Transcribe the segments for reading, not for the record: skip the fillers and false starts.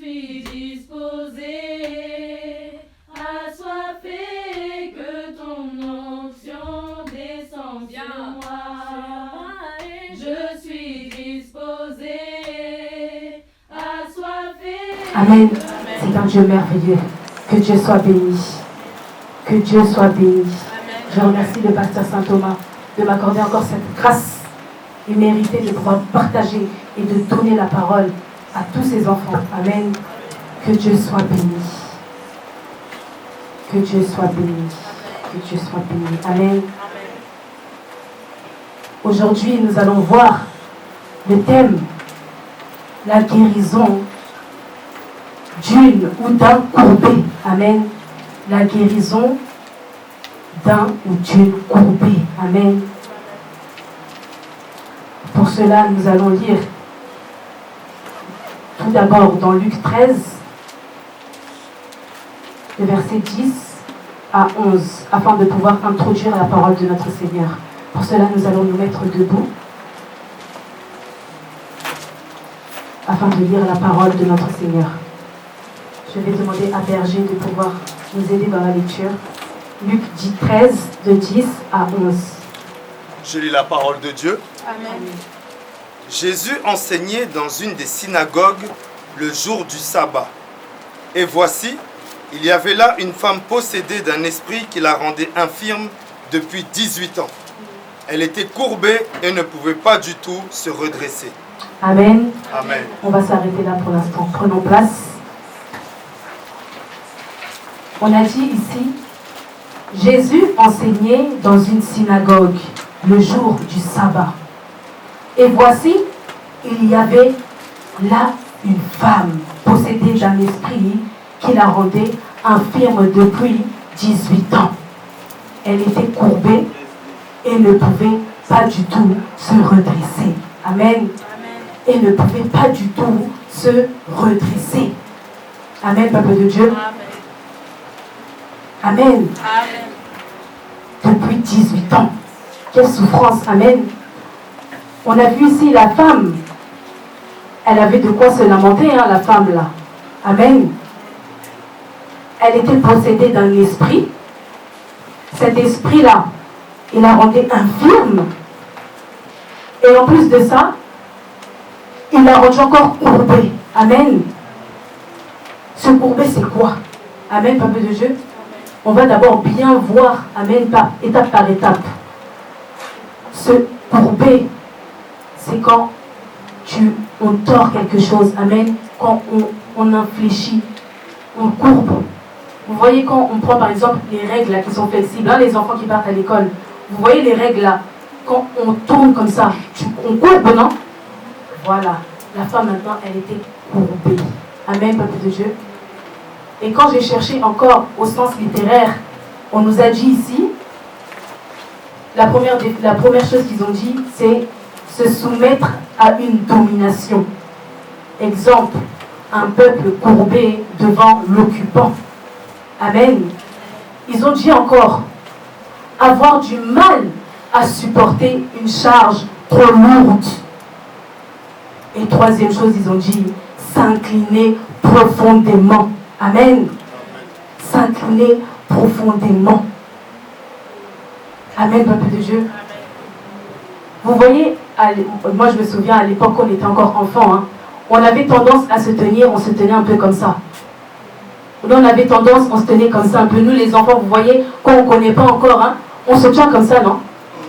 suis disposée, assoiffée, que ton onction descende sur moi. Je suis disposée, assoiffée. Amen. C'est un Dieu merveilleux. Que Dieu soit béni. Que Dieu soit béni. Je remercie le pasteur Saint-Thomas de m'accorder encore cette grâce méritée de pouvoir partager et de donner la parole à tous ses enfants. Amen. Que Dieu soit béni. Que Dieu soit béni. Que Dieu soit béni. Amen. Aujourd'hui, nous allons voir le thème, la guérison d'une ou d'un courbé. Amen. La guérison d'un ou d'une courbée. Amen. Pour cela, nous allons lire tout d'abord dans Luc 13, le verset 10 à 11, afin de pouvoir introduire la parole de notre Seigneur. Pour cela, nous allons nous mettre debout, afin de lire la parole de notre Seigneur. Je vais demander à Berger de pouvoir nous aider dans la lecture. Luc 13, de 10 à 11. Je lis la parole de Dieu. Amen. Jésus enseignait dans une des synagogues le jour du sabbat. Et voici, il y avait là une femme possédée d'un esprit qui la rendait infirme depuis 18 ans. Elle était courbée et ne pouvait pas du tout se redresser. Amen. Amen. On va s'arrêter là pour l'instant. Prenons place. On a dit ici, Jésus enseignait dans une synagogue le jour du sabbat. Et voici, il y avait là une femme possédée d'un esprit qui la rendait infirme depuis 18 ans. Elle était courbée et ne pouvait pas du tout se redresser. Amen. Et ne pouvait pas du tout se redresser. Amen, peuple de Dieu. Amen. Depuis 18 ans. Quelle souffrance. Amen. On a vu ici la femme. Elle avait de quoi se lamenter, hein, la femme là. Amen. Elle était possédée d'un esprit. Cet esprit-là, il la rendait infirme. Et en plus de ça, il la rendait encore courbée. Amen. Se courber, c'est quoi? Amen, peuple de Dieu. On va d'abord bien voir, amen, par étape. Se courber, c'est quand on tord quelque chose, amen, quand on infléchit, on courbe. Vous voyez quand on prend par exemple les règles là, qui sont flexibles, hein, les enfants qui partent à l'école, vous voyez les règles là, quand on tourne comme ça, on courbe, non? Voilà, la femme maintenant, elle était courbée. Amen, peuple de Dieu. Et quand j'ai cherché encore au sens littéraire, on nous a dit ici, la première chose qu'ils ont dit, c'est se soumettre à une domination. Exemple, un peuple courbé devant l'occupant. Amen. Ils ont dit encore, avoir du mal à supporter une charge trop lourde. Et troisième chose, ils ont dit, s'incliner profondément. Amen. S'incliner profondément. Amen, peuple de Dieu. Vous voyez, moi je me souviens à l'époque on était encore enfant, hein, on avait tendance à se tenir, on se tenait un peu comme ça. Nous on avait tendance, on se tenait comme ça un peu. Nous les enfants, vous voyez, quand on ne connaît pas encore, hein, on se tient comme ça, non?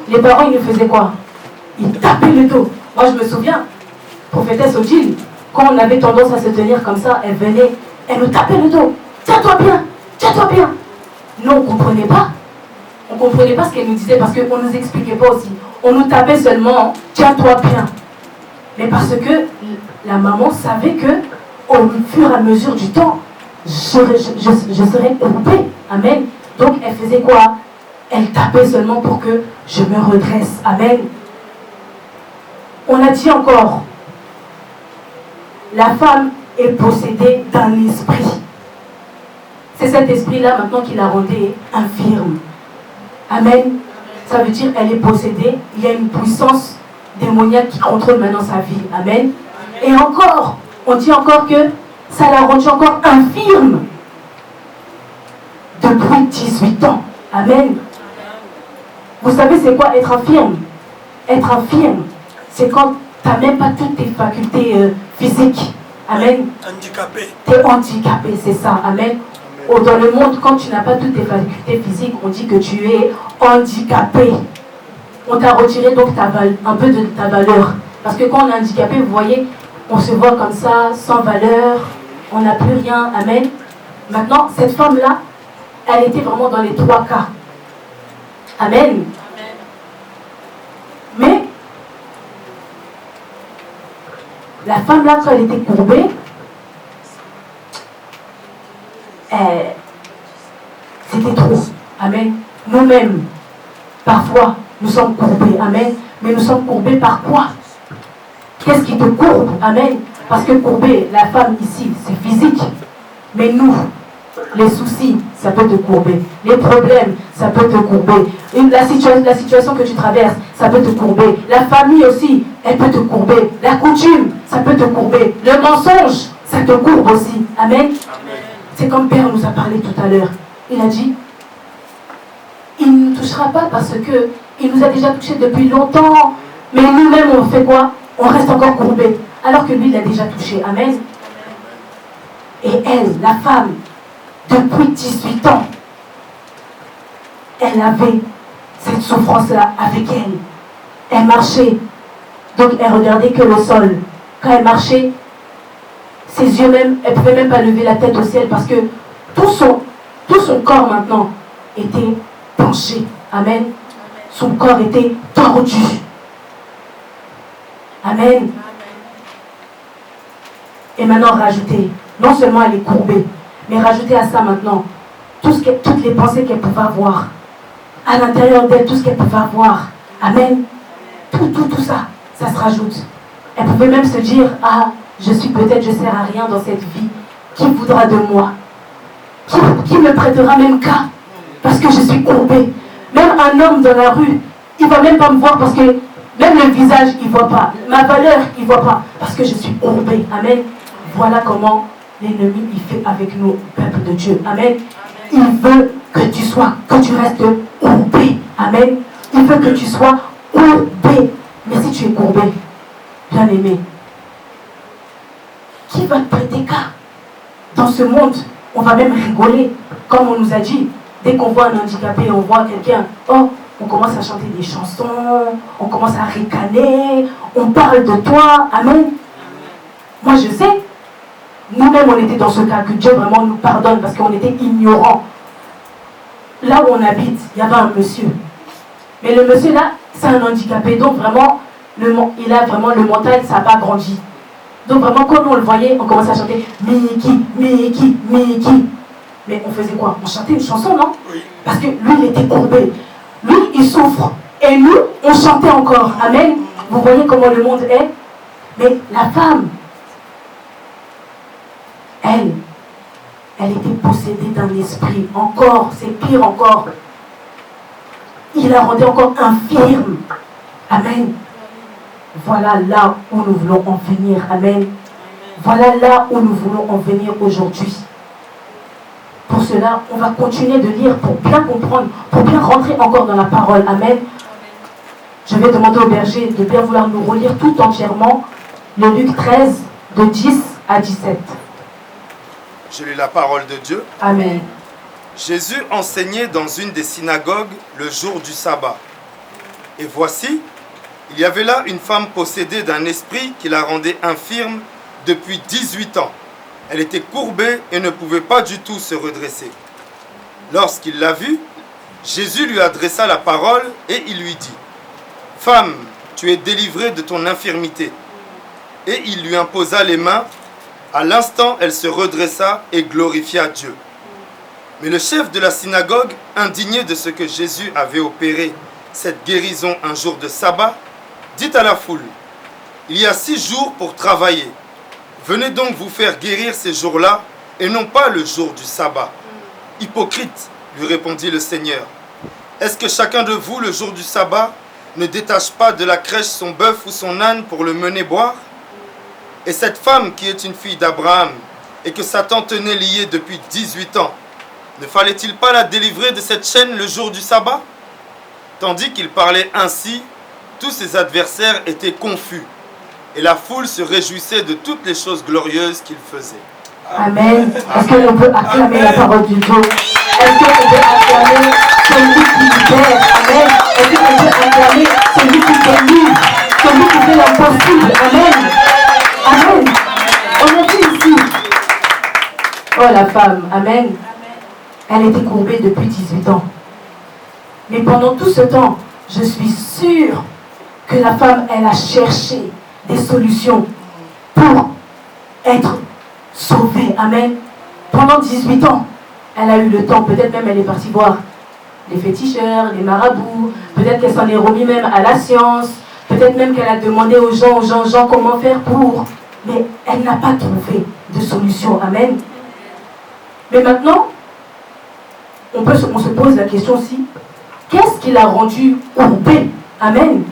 Les parents, ils nous faisaient quoi? Ils tapaient le dos. Moi je me souviens, prophétesse Odile, quand on avait tendance à se tenir comme ça, elle venait, elle nous tapait le dos. Tiens-toi bien, tiens-toi bien. Nous on ne comprenait pas. On ne comprenait pas ce qu'elle nous disait parce qu'on ne nous expliquait pas aussi. On nous tapait seulement, tiens-toi bien. Mais parce que la maman savait que au fur et à mesure du temps, je serais coupée. Amen. Donc elle faisait quoi? Elle tapait seulement pour que je me redresse. Amen. On a dit encore, la femme est possédée d'un esprit. C'est cet esprit-là maintenant qui la rendait infirme. Amen. Ça veut dire qu'elle est possédée. Il y a une puissance démoniaque qui contrôle maintenant sa vie. Amen. Et encore, on dit encore que ça l'a rendue encore infirme. Depuis 18 ans. Amen. Vous savez c'est quoi être infirme? Être infirme, c'est quand tu n'as même pas toutes tes facultés physiques. Amen. Handicapé. Tu es handicapé, c'est ça. Amen. Oh, dans le monde, quand tu n'as pas toutes tes facultés physiques, on dit que tu es handicapé. On t'a retiré donc un peu de ta valeur. Parce que quand on est handicapé, vous voyez, on se voit comme ça, sans valeur, on n'a plus rien. Amen. Maintenant, cette femme-là, elle était vraiment dans les 3 cas. Amen. Mais, la femme-là, quand elle était courbée, c'était trop. Amen. Nous-mêmes, parfois, nous sommes courbés. Amen. Mais nous sommes courbés par quoi? Qu'est-ce qui te courbe? Amen. Parce que courber, la femme ici, c'est physique. Mais nous, les soucis, ça peut te courber. Les problèmes, ça peut te courber. La situation que tu traverses, ça peut te courber. La famille aussi, elle peut te courber. La coutume, ça peut te courber. Le mensonge, ça te courbe aussi. Amen. Amen. C'est comme Père nous a parlé tout à l'heure. Il a dit, il ne nous touchera pas parce que il nous a déjà touchés depuis longtemps. Mais nous-mêmes, on fait quoi? On reste encore courbés. Alors que lui, il a déjà touché. Amen. Et elle, la femme, depuis 18 ans, elle avait cette souffrance-là avec elle. Elle marchait, donc elle regardait que le sol. Quand elle marchait, ses yeux même, elle ne pouvait même pas lever la tête au ciel parce que tout son corps maintenant était penché. Amen. Son corps était tordu. Amen. Et maintenant, rajoutez, non seulement elle est courbée, mais rajoutez à ça maintenant toutes les pensées qu'elle pouvait avoir. À l'intérieur d'elle, tout ce qu'elle pouvait avoir. Amen. Tout ça, ça se rajoute. Elle pouvait même se dire, ah, je sers à rien dans cette vie. Qui voudra de moi? Qui me prêtera même cas? Parce que je suis courbée. Même un homme dans la rue, il ne va même pas me voir parce que même le visage, il ne voit pas. Ma valeur, il ne voit pas. Parce que je suis courbée. Amen. Voilà comment l'ennemi, il fait avec nous, peuple de Dieu. Amen. Il veut que tu restes courbé. Amen. Il veut que tu sois courbé. Mais si tu es courbé, bien aimé, qui va te prêter cas? Dans ce monde, on va même rigoler. Comme on nous a dit, dès qu'on voit un handicapé, on voit quelqu'un, oh, on commence à chanter des chansons, on commence à ricaner, on parle de toi. Amen. Moi je sais, nous-mêmes on était dans ce cas, que Dieu vraiment nous pardonne parce qu'on était ignorants. Là où on habite, il y avait un monsieur. Mais le monsieur là, c'est un handicapé, donc vraiment, il a vraiment le mental, ça n'a pas grandi. Donc vraiment, quand on le voyait, on commençait à chanter Miki, Miki, Miki. Mais on faisait quoi? On chantait une chanson, non? Oui. Parce que lui, il était courbé. Lui, il souffre. Et nous, on chantait encore. Amen. Vous voyez comment le monde est? Mais la femme, elle était possédée d'un esprit. Encore, c'est pire encore. Il la rendait encore infirme. Amen. Voilà là où nous voulons en venir. Amen. Voilà là où nous voulons en venir aujourd'hui. Pour cela, on va continuer de lire pour bien comprendre, pour bien rentrer encore dans la parole. Amen. Je vais demander au berger de bien vouloir nous relire tout entièrement le Luc 13, de 10 à 17. Je lis la parole de Dieu. Amen. Jésus enseignait dans une des synagogues le jour du sabbat. Et voici, il y avait là une femme possédée d'un esprit qui la rendait infirme depuis 18 ans. Elle était courbée et ne pouvait pas du tout se redresser. Lorsqu'il l'a vue, Jésus lui adressa la parole et il lui dit, « Femme, tu es délivrée de ton infirmité. » Et il lui imposa les mains. À l'instant, elle se redressa et glorifia Dieu. Mais le chef de la synagogue, indigné de ce que Jésus avait opéré cette guérison un jour de sabbat, dit à la foule, « Il y a 6 jours pour travailler. Venez donc vous faire guérir ces jours-là et non pas le jour du sabbat. » « Hypocrite, lui répondit le Seigneur, est-ce que chacun de vous, le jour du sabbat, ne détache pas de la crèche son bœuf ou son âne pour le mener boire? Et cette femme qui est une fille d'Abraham, et que Satan tenait liée depuis 18 ans, ne fallait-il pas la délivrer de cette chaîne le jour du sabbat? Tandis qu'il parlait ainsi, tous ses adversaires étaient confus, et la foule se réjouissait de toutes les choses glorieuses qu'il faisait. Amen. Est-ce qu'on peut acclamer la parole du Dieu? Est-ce qu'on peut acclamer celui qui libère? Amen. Est-ce qu'on peut acclamer celui qui délivre? Celui qui fait l'impossible? Amen. Amen. On a dit ici. Oh la femme, amen. Elle était courbée depuis 18 ans. Mais pendant tout ce temps, je suis sûre que la femme, elle a cherché des solutions pour être sauvée. Amen. Pendant 18 ans, elle a eu le temps. Peut-être même elle est partie voir les féticheurs, les marabouts. Peut-être qu'elle s'en est remis même à la science. Peut-être même qu'elle a demandé aux gens comment faire pour. Mais elle n'a pas trouvé de solution. Amen. Mais maintenant, on se pose la question aussi, qu'est-ce qui l'a rendue courbée? Amen.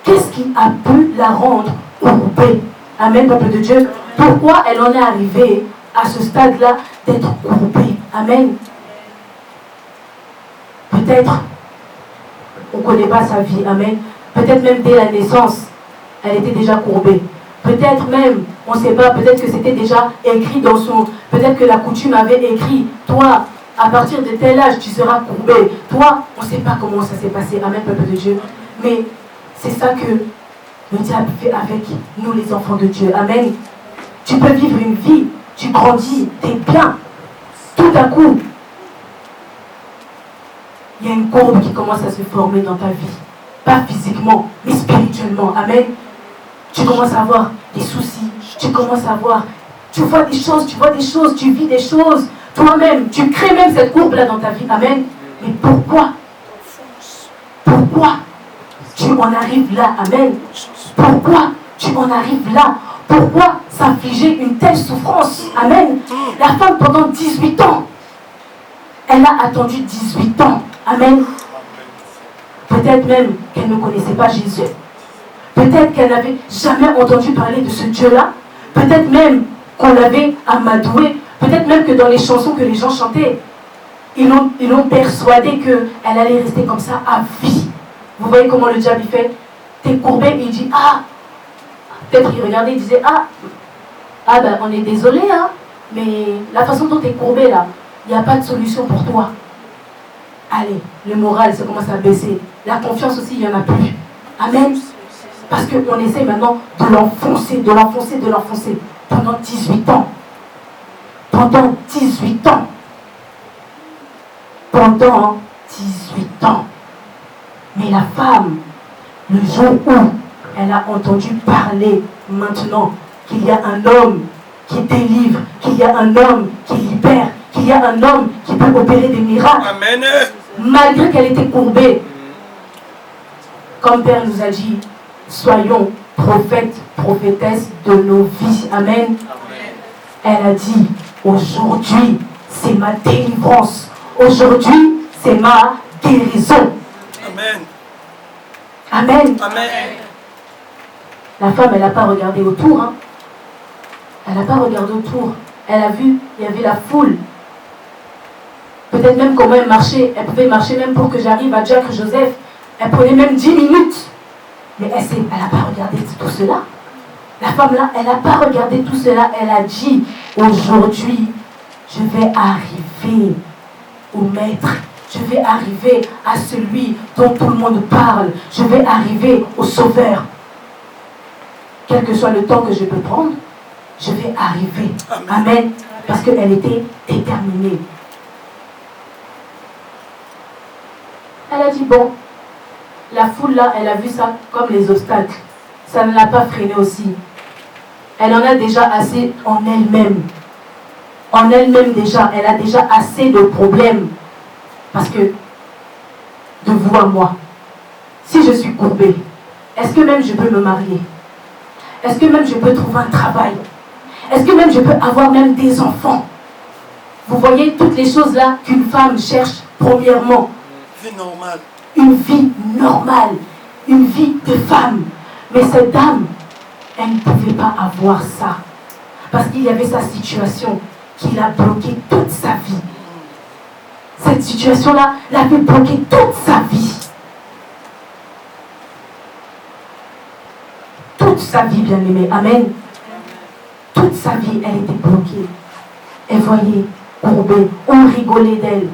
Qu'est-ce qui a pu la rendre courbée? Amen, peuple de Dieu. Pourquoi elle en est arrivée à ce stade-là d'être courbée? Amen. Peut-être, on ne connaît pas sa vie. Amen. Peut-être même dès la naissance, elle était déjà courbée. Peut-être même, on ne sait pas, peut-être que c'était déjà écrit dans son... Peut-être que la coutume avait écrit, toi, à partir de tel âge, tu seras courbé. Toi, on ne sait pas comment ça s'est passé. Amen, peuple de Dieu. Mais c'est ça que le diable fait avec nous, les enfants de Dieu. Amen. Tu peux vivre une vie, tu grandis, tu es bien. Tout à coup, il y a une courbe qui commence à se former dans ta vie. Pas physiquement, mais spirituellement. Amen. Tu commences à avoir des soucis, tu commences à voir, tu vois des choses, tu vis des choses. Toi-même, tu crées même cette courbe-là dans ta vie. Amen. Mais pourquoi tu en arrives là? Amen. Pourquoi tu en arrives là? Pourquoi s'infliger une telle souffrance? Amen. La femme, pendant 18 ans, elle a attendu 18 ans. Amen. Peut-être même qu'elle ne connaissait pas Jésus. Peut-être qu'elle n'avait jamais entendu parler de ce Dieu-là. Peut-être même qu'on l'avait amadoué. Peut-être même que dans les chansons que les gens chantaient, ils l'ont persuadé qu'elle allait rester comme ça à vie. Vous voyez comment le diable il fait? T'es courbé et il dit, ah, peut-être il regardait, il disait, ben on est désolé, hein, mais la façon dont t'es courbé là, il n'y a pas de solution pour toi. Allez, le moral ça commence à baisser. La confiance aussi, il n'y en a plus. Amen. Parce qu'on essaie maintenant de l'enfoncer pendant 18 ans. Pendant 18 ans. Pendant 18 ans. Mais la femme, le jour où elle a entendu parler maintenant qu'il y a un homme qui délivre, qu'il y a un homme qui libère, qu'il y a un homme qui peut opérer des miracles. Amen. Malgré qu'elle était courbée. Comme Père nous a dit, soyons prophètes, prophétesses de nos vies. Amen. Elle a dit, aujourd'hui, c'est ma délivrance. Aujourd'hui, c'est ma guérison. Amen. Amen. Amen. La femme, elle n'a pas regardé autour. Hein. Elle n'a pas regardé autour. Elle a vu, il y avait la foule. Peut-être même comment elle marchait. Elle pouvait marcher même pour que j'arrive à Jacques Joseph. Elle prenait même 10 minutes. Mais elle n'a pas regardé tout cela. La femme là, elle n'a pas regardé tout cela. Elle a dit, aujourd'hui, je vais arriver au maître. Je vais arriver à celui dont tout le monde parle. Je vais arriver au sauveur. Quel que soit le temps que je peux prendre, je vais arriver. Amen. Parce qu'elle était déterminée. Elle a dit, bon, la foule là, elle a vu ça comme les obstacles. Ça ne l'a pas freinée aussi. Elle en a déjà assez en elle-même. En elle-même déjà, elle a déjà assez de problèmes. Parce que, de vous à moi, si je suis courbée, est-ce que même je peux me marier? Est-ce que même je peux trouver un travail? Est-ce que même je peux avoir même des enfants? Vous voyez toutes les choses là qu'une femme cherche premièrement. Vie normale. Une vie normale, une vie de femme. Mais cette dame, elle ne pouvait pas avoir ça. Parce qu'il y avait sa situation qui l'a bloqué toute sa vie. Cette situation-là l'avait bloqué toute sa vie. Toute sa vie, bien-aimée. Amen. Toute sa vie, elle était bloquée. Elle voyait courbée. On rigolait d'elle.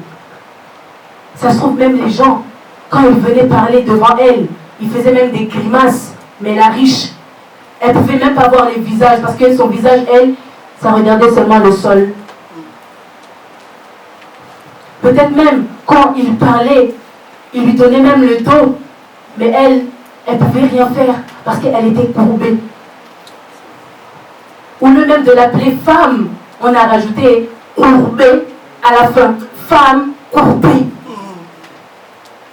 Ça se trouve, même les gens, quand ils venaient parler devant elle, ils faisaient même des grimaces. Mais la riche, elle ne pouvait même pas voir les visages parce que son visage, elle, ça regardait seulement le sol. Peut-être même, quand il parlait, il lui donnait même le dos. Mais elle ne pouvait rien faire parce qu'elle était courbée. Au lieu même de l'appeler femme, on a rajouté courbée à la fin. Femme courbée.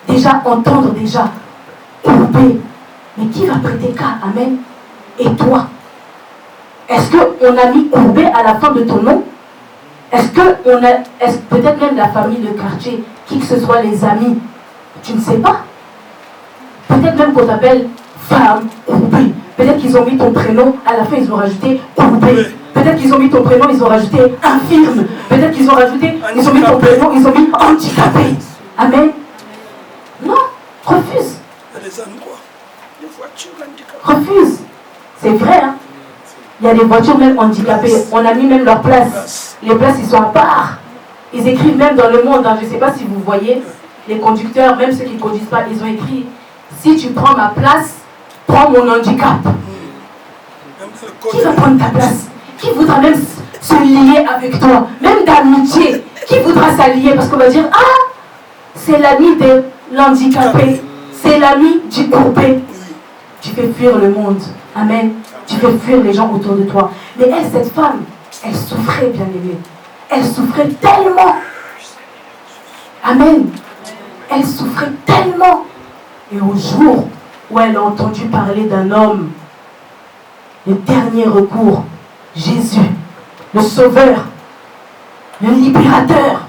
Déjà, entendre déjà, courbée. Mais qui va prêter cas? Amen. Et toi? Est-ce qu'on a mis courbée à la fin de ton nom? Est-ce peut-être même la famille, le quartier, qui que ce soit, les amis, tu ne sais pas? Peut-être même qu'on t'appelle femme courbée. Peut-être qu'ils ont mis ton prénom, à la fin ils ont rajouté courbée. Peut-être qu'ils ont mis ton prénom, ils ont rajouté infirme. Peut-être qu'ils ont rajouté, ils ont mis ton prénom, ils ont mis handicapé. Amen. Non, refuse. Il y a des endroits, des voitures handicapées. Refuse. C'est vrai, hein? Il y a des voitures même handicapées. On a mis même leur place. Les places, ils sont à part. Ils écrivent même dans le monde, hein, je ne sais pas si vous voyez, les conducteurs, même ceux qui ne conduisent pas, ils ont écrit, si tu prends ma place, prends mon handicap. Qui va prendre ta place? Qui voudra même se lier avec toi? Même d'amitié. Qui voudra s'allier? Parce qu'on va dire, ah, c'est l'ami de l'handicapé. C'est l'ami du courbé. Tu fais fuir le monde. Amen. Tu fais fuir les gens autour de toi. Mais elle, cette femme, elle souffrait, bien aimée. Elle souffrait tellement. Amen. Elle souffrait tellement. Et au jour où elle a entendu parler d'un homme, le dernier recours, Jésus, le Sauveur, le Libérateur,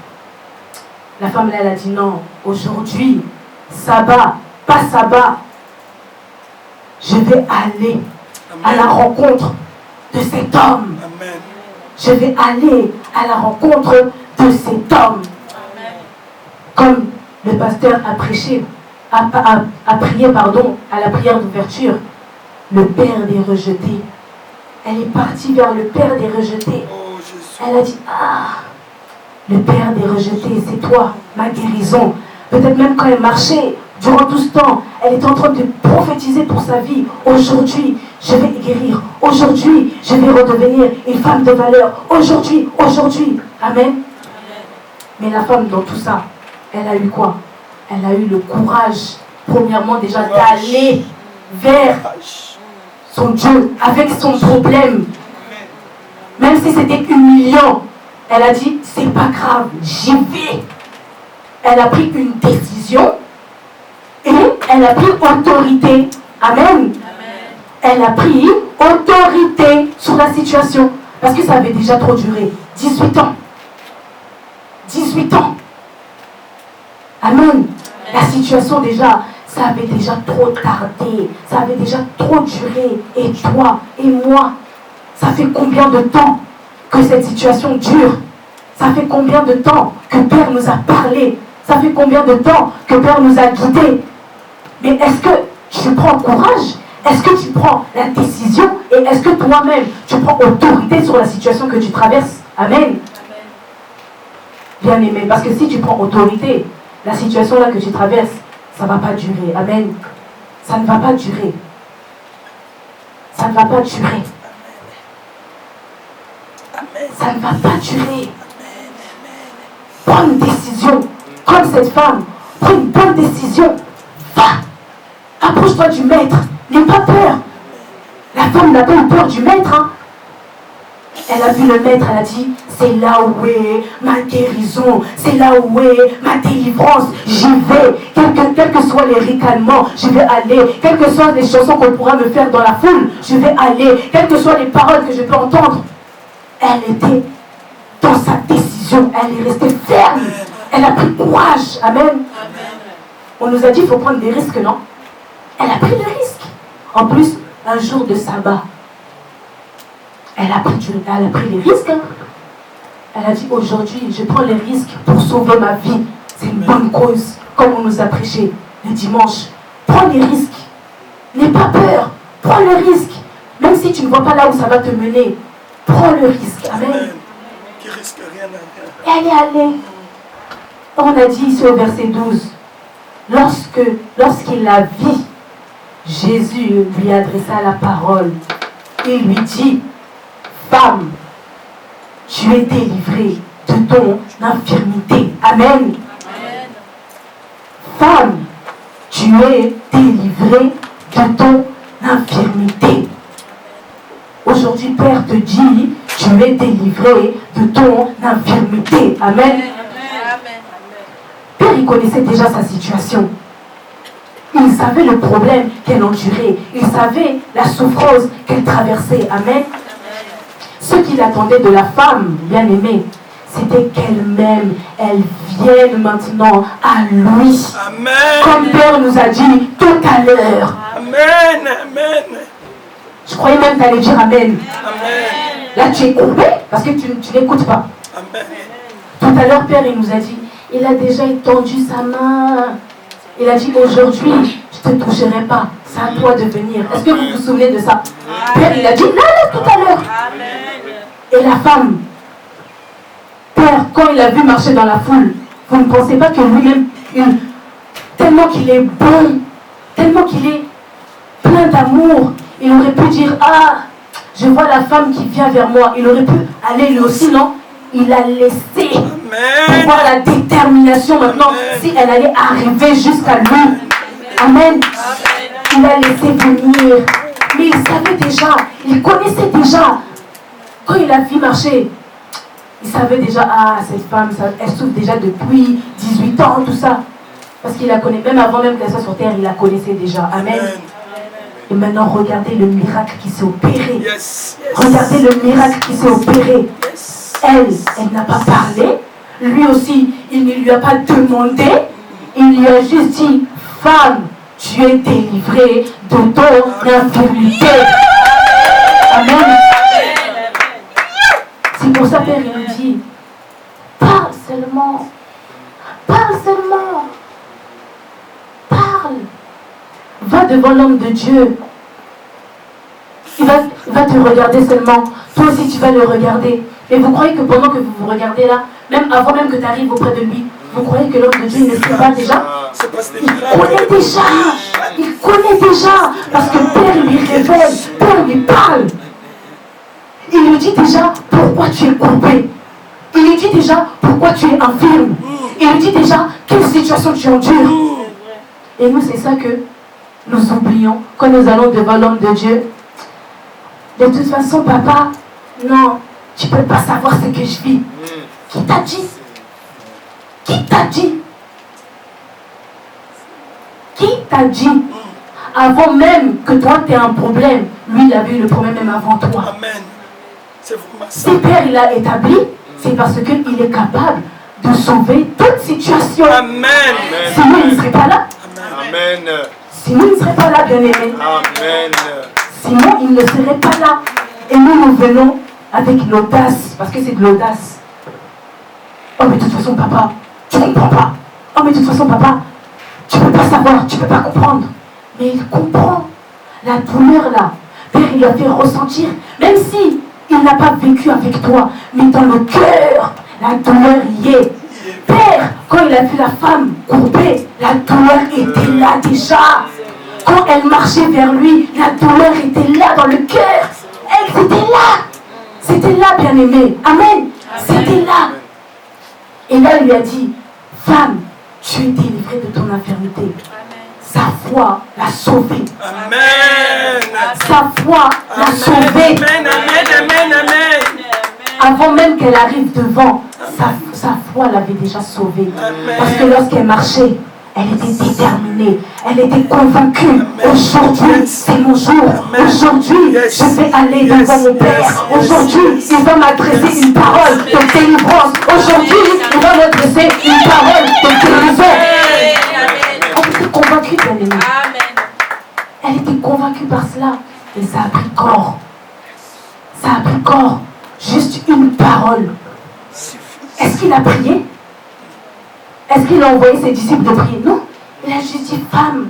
la femme là, elle a dit non, aujourd'hui, sabbat, pas sabbat, je vais aller à la rencontre de cet homme. Amen. Je vais aller à la rencontre de cet homme. Amen. Comme le pasteur a prêché, a prié, à la prière d'ouverture, le Père des rejetés. Elle est partie vers le Père des rejetés. Oh, Jésus. Elle a dit, ah, le Père des rejetés, c'est toi, ma guérison. Peut-être même quand elle marchait, durant tout ce temps, elle était en train de prophétiser pour sa vie. Aujourd'hui, je vais guérir. Aujourd'hui, je vais redevenir une femme de valeur. Aujourd'hui. Amen. Mais la femme, dans tout ça, elle a eu quoi? Elle a eu le courage, premièrement déjà, d'aller vers son Dieu, avec son problème. Même si c'était humiliant, elle a dit, c'est pas grave, j'y vais. Elle a pris une décision et elle a pris autorité. Amen. Elle a pris autorité sur la situation. Parce que ça avait déjà trop duré. 18 ans. 18 ans. Amen. La situation déjà, ça avait déjà trop tardé. Ça avait déjà trop duré. Et toi et moi, ça fait combien de temps que cette situation dure? Ça fait combien de temps que Père nous a parlé? Ça fait combien de temps que Père nous a guidés? Mais est-ce que tu prends courage? Est-ce que tu prends la décision? Et est-ce que toi-même, tu prends autorité sur la situation que tu traverses? Amen. Bien aimé, parce que si tu prends autorité, la situation là que tu traverses, ça ne va pas durer. Amen. Ça ne va pas durer. Ça ne va pas durer. Ça ne va pas durer. Prends une décision. Comme cette femme, prends une bonne décision. Va. Approche-toi du maître. N'aie pas peur. La femme n'a pas eu peur du maître. Hein. Elle a vu le maître, elle a dit, c'est là où est ma guérison, c'est là où est ma délivrance. J'y vais, quels que soient les ricanements, je vais aller. Quelles que soient les chansons qu'on pourra me faire dans la foule, je vais aller. Quelles que soient les paroles que je peux entendre. Elle était dans sa décision, elle est restée ferme. Elle a pris courage. Amen. On nous a dit qu'il faut prendre des risques, non? Elle a pris le risque. En plus, un jour de sabbat. elle a pris les risques. Hein. Elle a dit aujourd'hui, je prends les risques pour sauver ma vie. C'est une bonne cause, comme on nous a prêché le dimanche. Prends les risques. N'aie pas peur. Prends le risque. Même si tu ne vois pas là où ça va te mener, prends le risque. Amen. Qui risque rien à rien. Elle est allée. On a dit ici au verset 12, lorsqu'il la vit, Jésus lui adressa la parole. Il lui dit, femme, tu es délivrée de ton infirmité. Amen. Amen. Femme, tu es délivrée de ton infirmité. Aujourd'hui, Père te dit, tu es délivré de ton infirmité. Amen. Père, il connaissait déjà sa situation. Il savait le problème qu'elle endurait. Il savait la souffrance qu'elle traversait. Amen. Ce qu'il attendait de la femme bien-aimée, c'était qu'elle-même, elle vienne maintenant à lui. Amen. Comme Père nous a dit tout à l'heure. Amen. Amen. Je croyais même que tu allais dire Amen. Amen. Là, tu es courbé parce que tu n'écoutes pas. Amen. Tout à l'heure, Père, il nous a dit, il a déjà étendu sa main. Il a dit, aujourd'hui, je ne te toucherai pas. C'est à toi de venir. Est-ce que vous vous souvenez de ça? Père, il a dit, là, tout à l'heure. Et la femme, Père, quand il a vu marcher dans la foule, vous ne pensez pas que lui-même, tellement qu'il est bon, tellement qu'il est plein d'amour, il aurait pu dire, ah, je vois la femme qui vient vers moi. Il aurait pu aller lui aussi, non? Il a laissé pour voir la détermination maintenant, si elle allait arriver jusqu'à lui. Amen. Il a laissé venir. Mais il savait déjà, il connaissait déjà. Quand il a vu marcher, il savait déjà, ah, cette femme, elle souffre déjà depuis 18 ans, tout ça. Parce qu'il la connaît, même avant même qu'elle soit sur terre, il la connaissait déjà. Amen. Et maintenant, regardez le miracle qui s'est opéré. Regardez le miracle qui s'est opéré. Elle n'a pas parlé. Lui aussi, il ne lui a pas demandé. Il lui a juste dit, femme, tu es délivrée de ton infirmité. Amen. C'est pour ça, Père, il nous dit, parle seulement. Parle seulement. Parle. Va devant l'homme de Dieu. Il va te regarder seulement. Toi aussi, tu vas le regarder. Mais vous croyez que pendant que vous vous regardez là, même avant même que tu arrives auprès de lui, vous croyez que l'homme de Dieu, il ne sait pas déjà? Il connaît déjà. Il connaît déjà. Parce que Père lui révèle, Père lui parle. Il lui dit déjà pourquoi tu es courbé. Il lui dit déjà pourquoi tu es infirme. Il lui dit déjà quelle situation tu endures. Et nous, c'est ça que nous oublions quand nous allons devant l'homme de Dieu. De toute façon, papa, non, tu ne peux pas savoir ce que je vis. Qui t'a dit? Qui t'a dit? Qui t'a dit? Avant même que toi tu aies un problème, lui il avait eu le problème même avant toi. Amen. Si Père il a établi, c'est parce qu'il est capable de sauver toute situation. Amen. Sinon il ne serait pas là. Amen. Sinon il ne serait pas là, bien-aimé. Amen. Sinon il ne serait pas là. Et nous venons avec l'audace, parce que c'est de l'audace. Oh mais de toute façon papa, tu ne comprends pas. Oh mais de toute façon papa, tu ne peux pas savoir, tu ne peux pas comprendre. Mais il comprend la douleur là. Père, il a fait ressentir, même si il n'a pas vécu avec toi, mais dans le cœur, la douleur y est. Père, quand il a vu la femme courbée, la douleur était là déjà. Quand elle marchait vers lui, la douleur était là dans le cœur. Elle, c'était là. C'était là, bien-aimé. Amen. C'était là. Et là, il lui a dit, femme, tu es délivrée de ton infirmité. Sa foi l'a sauvée. Amen. Sa foi l'a sauvée. Amen, amen, amen, amen. Avant même qu'elle arrive devant, sa foi l'avait déjà sauvée. Parce que lorsqu'elle marchait, elle était déterminée. Elle était convaincue. Aujourd'hui, c'est mon jour. Aujourd'hui, je vais aller devant mon Père. Aujourd'hui, il va m'adresser une parole de délivrance. Aujourd'hui, il va m'adresser une parole de guérison. Elle était convaincue, bien-aimée. Elle était convaincue par cela. Et ça a pris corps. Ça a pris corps. qu'il a prié? Est-ce qu'il a envoyé ses disciples de prier? Non. Il a juste dit, femme,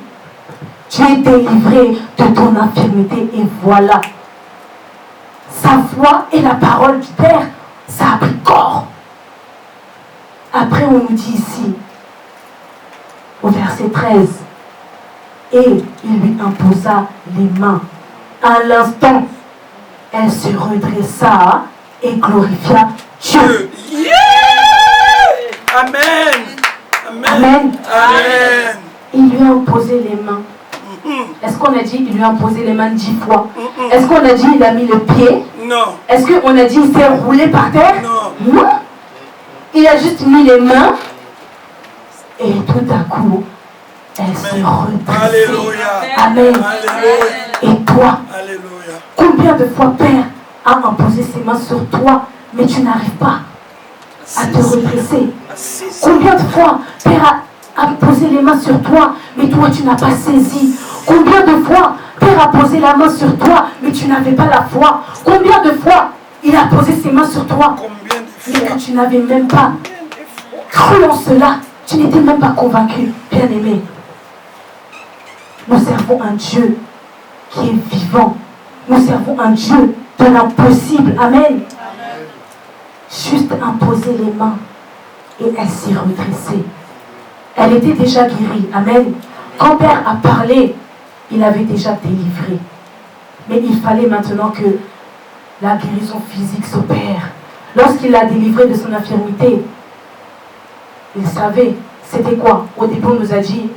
tu es délivrée de ton infirmité et voilà. Sa foi et la parole du Père, ça a pris corps. Après, on nous dit ici, au verset 13, et il lui imposa les mains. À l'instant, elle se redressa et glorifia Dieu. Yeah! Amen. Amen. Amen. Amen. Il lui a imposé les mains. Est-ce qu'on a dit qu'il lui a imposé les mains 10 fois? Est-ce qu'on a dit qu'il a mis le pied? Non. Est-ce qu'on a dit qu'il s'est roulé par terre? Non. Non. Il a juste mis les mains et tout à coup, elle se redresse. Alléluia. Amen. Alléluia. Et toi, Alléluia. combien de fois Père a imposé ses mains sur toi, mais tu n'arrives pas à te redresser? Combien de fois Père a posé les mains sur toi, mais toi tu n'as pas saisi? Combien de fois Père a posé la main sur toi, mais tu n'avais pas la foi? Combien de fois il a posé ses mains sur toi, Combien de mais fois? que tu n'avais même pas cru en cela? Tu n'étais même pas convaincu, bien-aimé. Nous servons un Dieu qui est vivant. Nous servons un Dieu de l'impossible. Amen. Juste imposer les mains et elle s'est redressée. Elle était déjà guérie. Amen. Quand Père a parlé, il avait déjà délivré. Mais il fallait maintenant que la guérison physique s'opère. Lorsqu'il l'a délivré de son infirmité, il savait, c'était quoi? Au début, on nous a dit,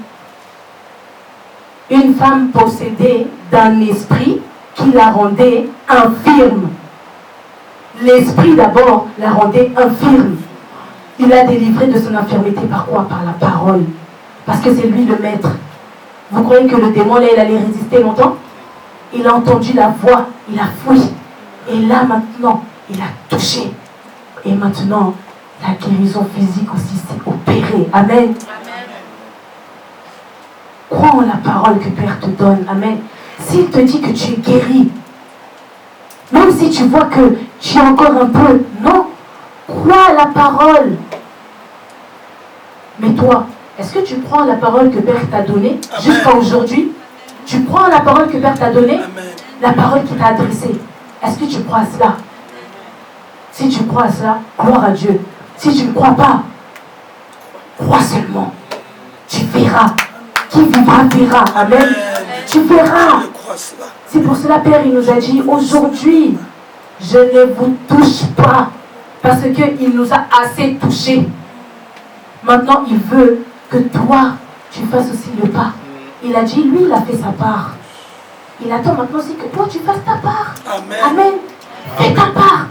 une femme possédée d'un esprit qui la rendait infirme. L'esprit d'abord la rendait infirme. Il l'a délivré de son infirmité par quoi? Par la parole. Parce que c'est lui le maître. Vous croyez que le démon, là, il allait résister longtemps? Il a entendu la voix, il a fui. Et là, maintenant, il a touché. Et maintenant, la guérison physique aussi s'est opérée. Amen. Crois en la parole que Père te donne. Amen. S'il te dit que tu es guéri, même si tu vois que tu es encore un peu, non. Crois à la parole. Mais toi, est-ce que tu crois en la parole que Père t'a donnée jusqu'à aujourd'hui? Tu crois en la parole que Père t'a donnée? Amen. La parole qu'il t'a adressée. Est-ce que tu crois à cela? Si tu crois à cela, gloire à Dieu. Si tu ne crois pas, crois seulement. Tu verras. Qui vivra, verra. Amen. Tu verras. Je crois cela. C'est pour cela, Père, il nous a dit, aujourd'hui, je ne vous touche pas. Parce qu'il nous a assez touchés. Maintenant, il veut que toi, tu fasses aussi le pas. Il a dit, lui, il a fait sa part. Il attend maintenant aussi que toi, tu fasses ta part. Amen. Amen. Fais ta part.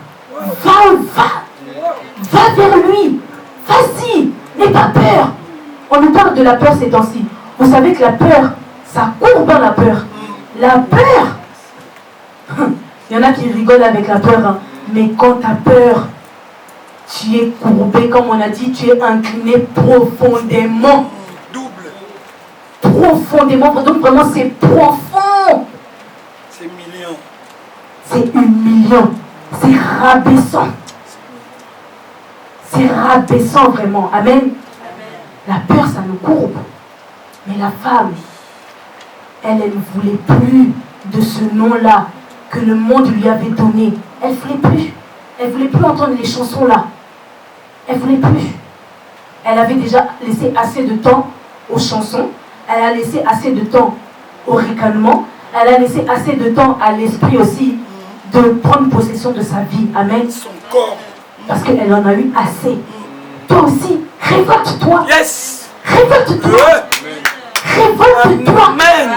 Va vers lui. Vas-y. N'aie pas peur. On nous parle de la peur ces temps-ci. Vous savez que la peur, ça courbe la peur. La peur. Il y en a qui rigolent avec la peur. Hein. Mais quand tu as peur, tu es courbé, comme on a dit, tu es incliné profondément. Double. Profondément. Donc vraiment, c'est profond. C'est million. C'est humiliant. C'est rabaissant. C'est rabaissant vraiment. Amen. La peur, ça nous courbe. Mais la femme, elle ne voulait plus de ce nom-là que le monde lui avait donné. Elle ne voulait plus. Elle ne voulait plus entendre les chansons-là. Elle ne voulait plus. Elle avait déjà laissé assez de temps aux chansons. Elle a laissé assez de temps au ricanement. Elle a laissé assez de temps à l'esprit aussi de prendre possession de sa vie. Amen. Son corps. Parce qu'elle en a eu assez. Toi aussi, révolte-toi. Yes. Révolte-toi. Révolte-toi. Amen.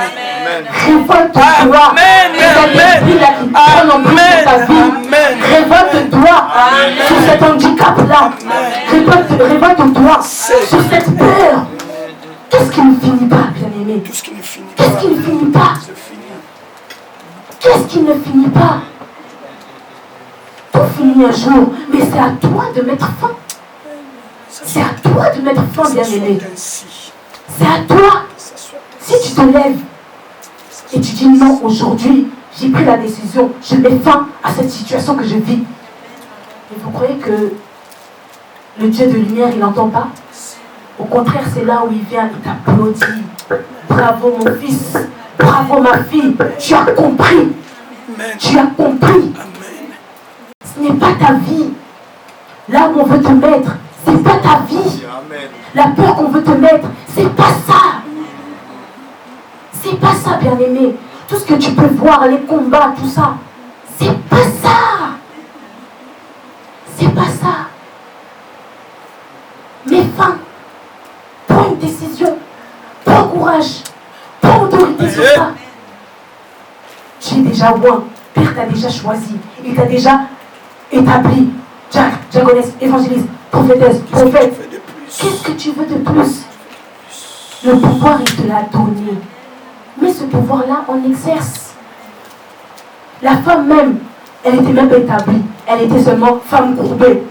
Révolte-toi. Amen. Cet esprit-là qui prend en prise ta vie. Amen. Révolte-toi sur cet handicap-là. Révolte-toi sur cette peur. Qu'est-ce qui ne finit pas, bien-aimé? Tout ce qui ne finit pas. Qu'est-ce qui ne finit pas? C'est fini. Qu'est-ce qui ne finit pas? Tout finit un jour, mais c'est à toi de mettre fin. C'est à toi de mettre fin, bien-aimé. C'est à toi. Si tu te lèves et tu dis non, aujourd'hui, j'ai pris la décision, je mets fin à cette situation que je vis. Et vous croyez que le Dieu de lumière, il n'entend pas? Au contraire, c'est là où il vient, il t'applaudit. Bravo mon fils, bravo ma fille, tu as compris. Amen. Tu as compris. Amen. Ce n'est pas ta vie. Là où on veut te mettre, c'est pas ta vie. Amen. La peur qu'on veut te mettre, c'est pas ça. C'est pas ça, bien-aimé. Tout ce que tu peux voir, les combats, tout ça, c'est pas ça. C'est pas ça. Mets fin. Prends une décision. Prends courage. Prends autorité sur ça. Tu es déjà loin. Père t'a déjà choisi. Il t'a déjà établi. Jack, diaconesse, évangéliste, prophétesse, prophète. Qu'est-ce que tu veux de plus? Le pouvoir, il te l'a donné. Mais ce pouvoir-là, on exerce. La femme même, elle était même pas établie. Elle était seulement femme courbée.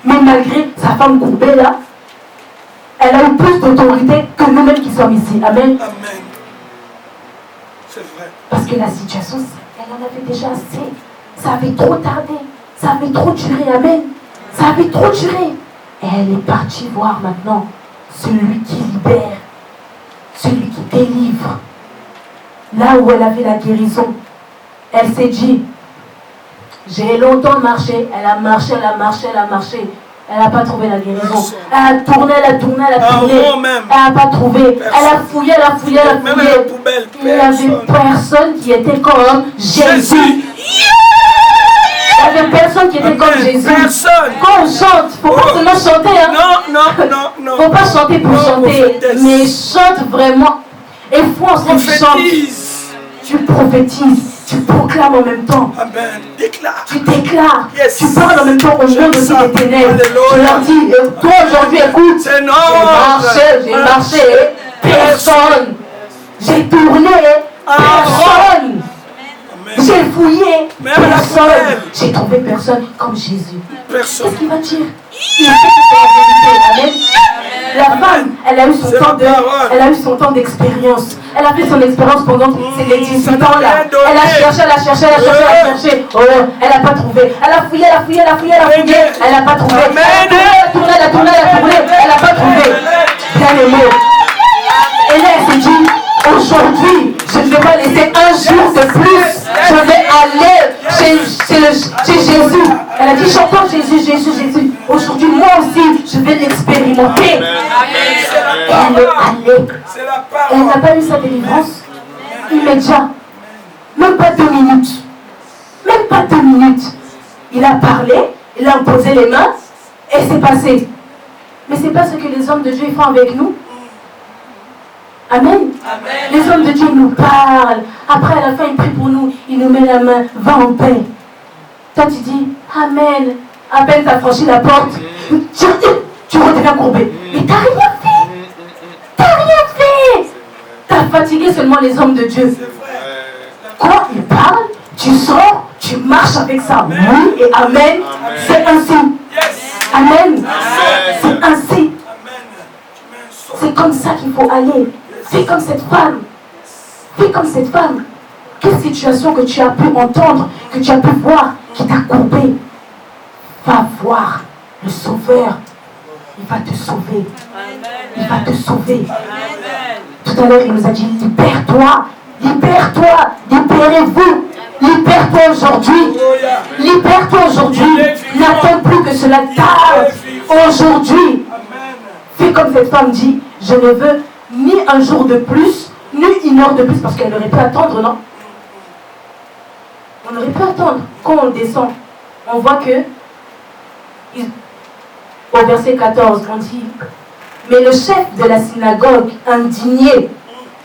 Mais malgré sa femme courbée là, elle a eu plus d'autorité que nous-mêmes qui sommes ici. Amen. Amen. C'est vrai. Parce que la situation, elle en avait déjà assez. Ça avait trop tardé. Ça avait trop duré. Amen. Ça avait trop duré. Et elle est partie voir maintenant celui qui libère, celui qui délivre. Là où elle avait la guérison, elle s'est dit, j'ai longtemps marché, elle a marché, elle a marché, elle a marché. Elle n'a pas trouvé la guérison. Elle a tourné, elle a tourné, elle a tourné. Elle n'a pas trouvé. Elle a fouillé, elle a fouillé, elle a fouillé. Même à la poubelle, Il n'y avait personne qui était comme Jésus. Il n'y avait personne qui était comme Jésus. Personne. Quand on chante, il ne faut pas seulement chanter. Hein. Non. Il ne faut pas chanter pour chanter. Mais chante vraiment. Et foi, quand tu chantes, tu prophétises. Tu proclames en même temps. Amen. Déclare. Tu déclares. Yes. Tu parles en même temps au monde aussi des ténèbres. Tu leur dis, toi aujourd'hui, écoute. C'est non. J'ai marché. Personne. J'ai tourné. Personne. J'ai fouillé. Personne. J'ai trouvé personne comme Jésus. Personne. Qu'est-ce qu'il va dire? Il sait que c'est la vérité. Amen. La femme, elle a eu son temps d'expérience. Elle a fait son expérience pendant les 18 ans là. Elle a cherché, elle a cherché, elle a cherché, elle a cherché. Oh, elle n'a pas trouvé. Elle a fouillé, elle a fouillé, elle a fouillé, elle a fouillé. Elle n'a pas trouvé. Elle a tourné, elle a tourné, elle a tourné. Elle n'a pas trouvé. Bien aimé. Et là, elle s'est dit, aujourd'hui, je ne vais pas laisser un jour de plus. Je vais aller chez Jésus. Elle a dit, chantons Jésus, Jésus, Jésus. Aujourd'hui, moi aussi, je vais l'expérimenter. Et elle est allée. Et elle n'a pas eu sa délivrance immédiat. Même pas 2 minutes. Même pas 2 minutes. Il a parlé, il a imposé les mains et c'est passé. Mais c'est pas ce que les hommes de Dieu font avec nous. Amen. Les hommes de Dieu nous parlent. Après, à la fin, ils prient pour nous. Ils nous mettent la main. Va en paix. Toi, tu dis, Amen. À peine tu as franchi la porte, tu redeviens courbé. Mais t'as rien fait. T'as rien fait. T'as fatigué seulement les hommes de Dieu. Quand ils parlent, tu sors, tu marches avec ça. Oui et Amen. C'est ainsi. Amen. C'est ainsi. C'est comme ça qu'il faut aller. Fais comme cette femme. Fais comme cette femme. Quelle situation que tu as pu entendre, que tu as pu voir, qui t'a courbé. Va voir le Sauveur. Il va te sauver. Il va te sauver. Tout à l'heure, il nous a dit, libère-toi. Libère-toi. Libérez-vous. Libère-toi aujourd'hui. Libère-toi aujourd'hui. N'attends plus que cela tarde. Aujourd'hui. Fais comme cette femme dit, je ne veux ni un jour de plus, ni une heure de plus, parce qu'elle aurait pu attendre, non? On aurait pu attendre. Quand on descend, on voit que, au verset 14, on dit, mais le chef de la synagogue, indigné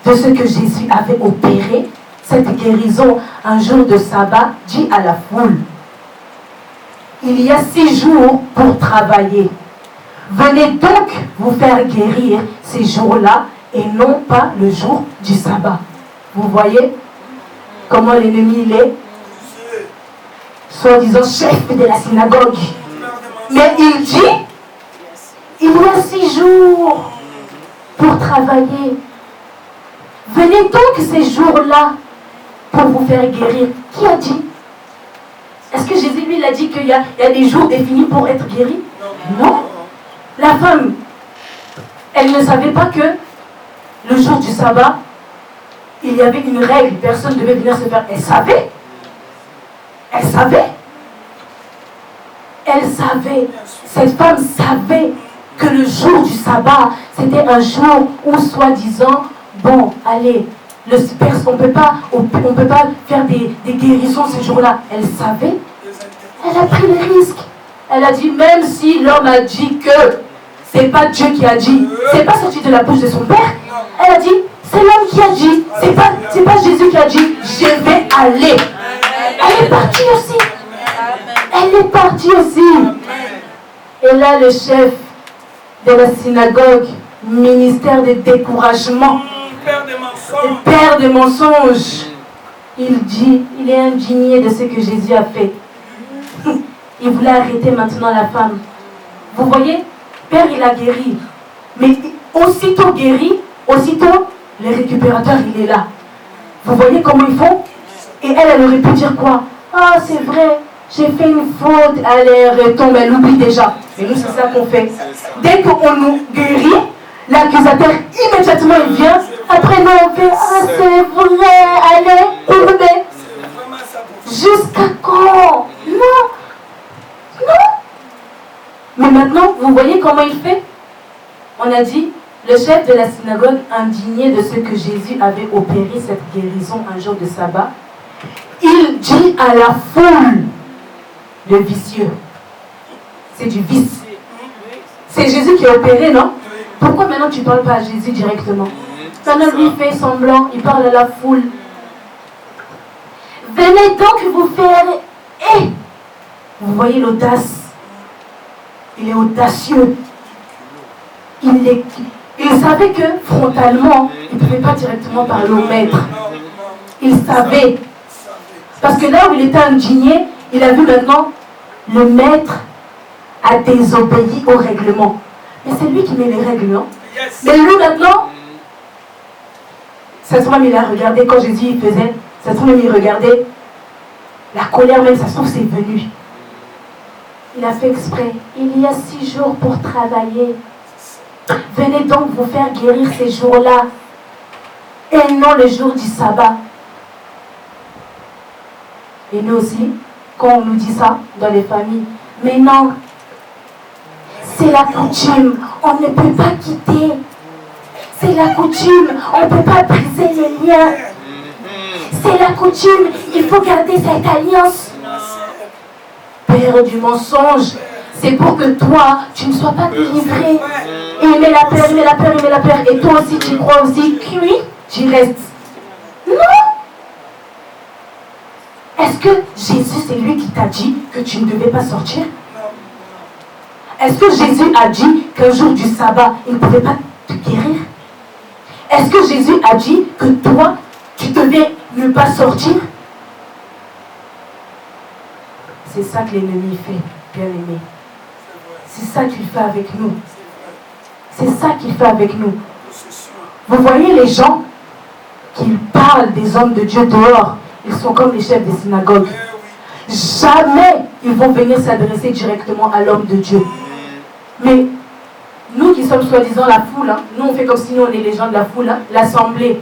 de ce que Jésus avait opéré, cette guérison, un jour de sabbat, dit à la foule, il y a 6 jours pour travailler. Venez donc vous faire guérir ces jours-là et non pas le jour du sabbat. Vous voyez comment l'ennemi il est? Soi-disant chef de la synagogue. Mais il dit, il y a 6 jours pour travailler. Venez donc ces jours-là pour vous faire guérir. Qui a dit? Est-ce que Jésus, lui, il a dit qu'il y a des jours définis pour être guéri? Non. La femme, elle ne savait pas que le jour du sabbat, il y avait une règle, personne ne devait venir se faire. Elle savait. Elle savait. Elle savait. Cette femme savait que le jour du sabbat, c'était un jour où, soi-disant, bon, allez, on ne peut pas faire des guérisons ce jour-là. Elle savait. Elle a pris le risque. Elle a dit, même si l'homme a dit que c'est pas Dieu qui a dit, c'est pas sorti de la bouche de son père, elle a dit, c'est l'homme qui a dit, c'est pas Jésus qui a dit, je vais aller. Elle est partie aussi. Elle est partie aussi. Et là, le chef de la synagogue, ministère de découragement, le père des mensonges, il dit, il est indigné de ce que Jésus a fait. Il voulait arrêter maintenant la femme. Vous voyez, Père, il a guéri. Mais aussitôt guéri, aussitôt, le récupérateur, il est là. Vous voyez comment ils font? Et elle aurait pu dire quoi? Ah, c'est vrai, j'ai fait une faute. Elle retombe, elle oublie déjà. Et nous, c'est ça qu'on fait. Dès qu'on nous guérit, l'accusateur, immédiatement, il vient. Après, nous, on fait, ah, c'est vrai, allez, courbez. Jusqu'à quand? Non. Non. Mais maintenant, vous voyez comment il fait? On a dit, le chef de la synagogue, indigné de ce que Jésus avait opéré cette guérison un jour de sabbat, il dit à la foule, le vicieux, c'est du vice. C'est Jésus qui a opéré, non? Pourquoi maintenant tu ne parles pas à Jésus directement? Maintenant lui fait semblant, il parle à la foule. Venez donc vous faire... Vous voyez l'audace. Il est audacieux. Il savait que frontalement, il ne pouvait pas directement parler au maître. Il savait. Parce que là où il était indigné, il a vu maintenant le maître a désobéi au règlement. Mais c'est lui qui met les règles, non? Mais lui maintenant, ça se trouve, il a regardé quand Jésus il faisait, ça se trouve, il regardait. La colère même, ça se trouve, c'est venu. Il a fait exprès. Il y a 6 jours pour travailler. Venez donc vous faire guérir ces jours-là. Et non le jour du sabbat. Et nous aussi, quand on nous dit ça dans les familles, mais non, c'est la coutume. On ne peut pas quitter. C'est la coutume. On ne peut pas briser les liens. C'est la coutume. Il faut garder cette alliance. Père du mensonge, c'est pour que toi, tu ne sois pas délivré. Aimer la peur, aimer la peur, aimer la peur. Et toi aussi, tu crois aussi que oui, tu restes. Non. Est-ce que Jésus, c'est lui qui t'a dit que tu ne devais pas sortir? Est-ce que Jésus a dit qu'un jour du sabbat, il ne pouvait pas te guérir? Est-ce que Jésus a dit que toi, tu devais ne pas sortir? C'est ça que l'ennemi fait, bien aimé. C'est ça qu'il fait avec nous. C'est ça qu'il fait avec nous. Vous voyez les gens qui parlent des hommes de Dieu dehors, ils sont comme les chefs des synagogues. Jamais ils vont venir s'adresser directement à l'homme de Dieu. Mais nous qui sommes soi-disant la foule, hein, nous on fait comme si nous on est les gens de la foule, hein, l'assemblée,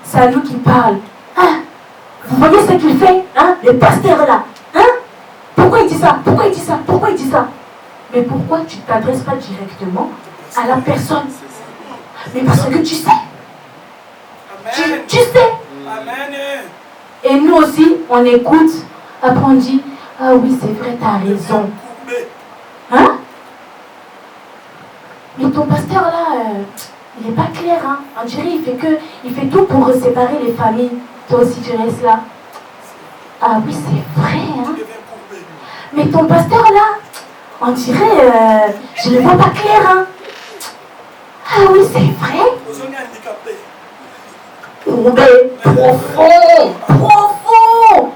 c'est à nous qui parle. Hein? Vous voyez ce qu'il fait, hein? Le pasteur là, hein? Pourquoi il dit ça? Pourquoi il dit ça? Pourquoi il dit ça? Mais pourquoi tu ne t'adresses pas directement à la personne? Mais parce que tu sais. Tu sais. Et nous aussi, on écoute. Après on dit, ah oui, c'est vrai, tu as raison. Hein? Mais ton pasteur là, il n'est pas clair. Hein? On dirait il fait tout pour séparer les familles. Toi aussi, tu restes là. Ah oui, c'est vrai. Hein? Mais ton pasteur là, on dirait, je ne le vois pas clair. Hein? Ah oui, c'est vrai. Profond.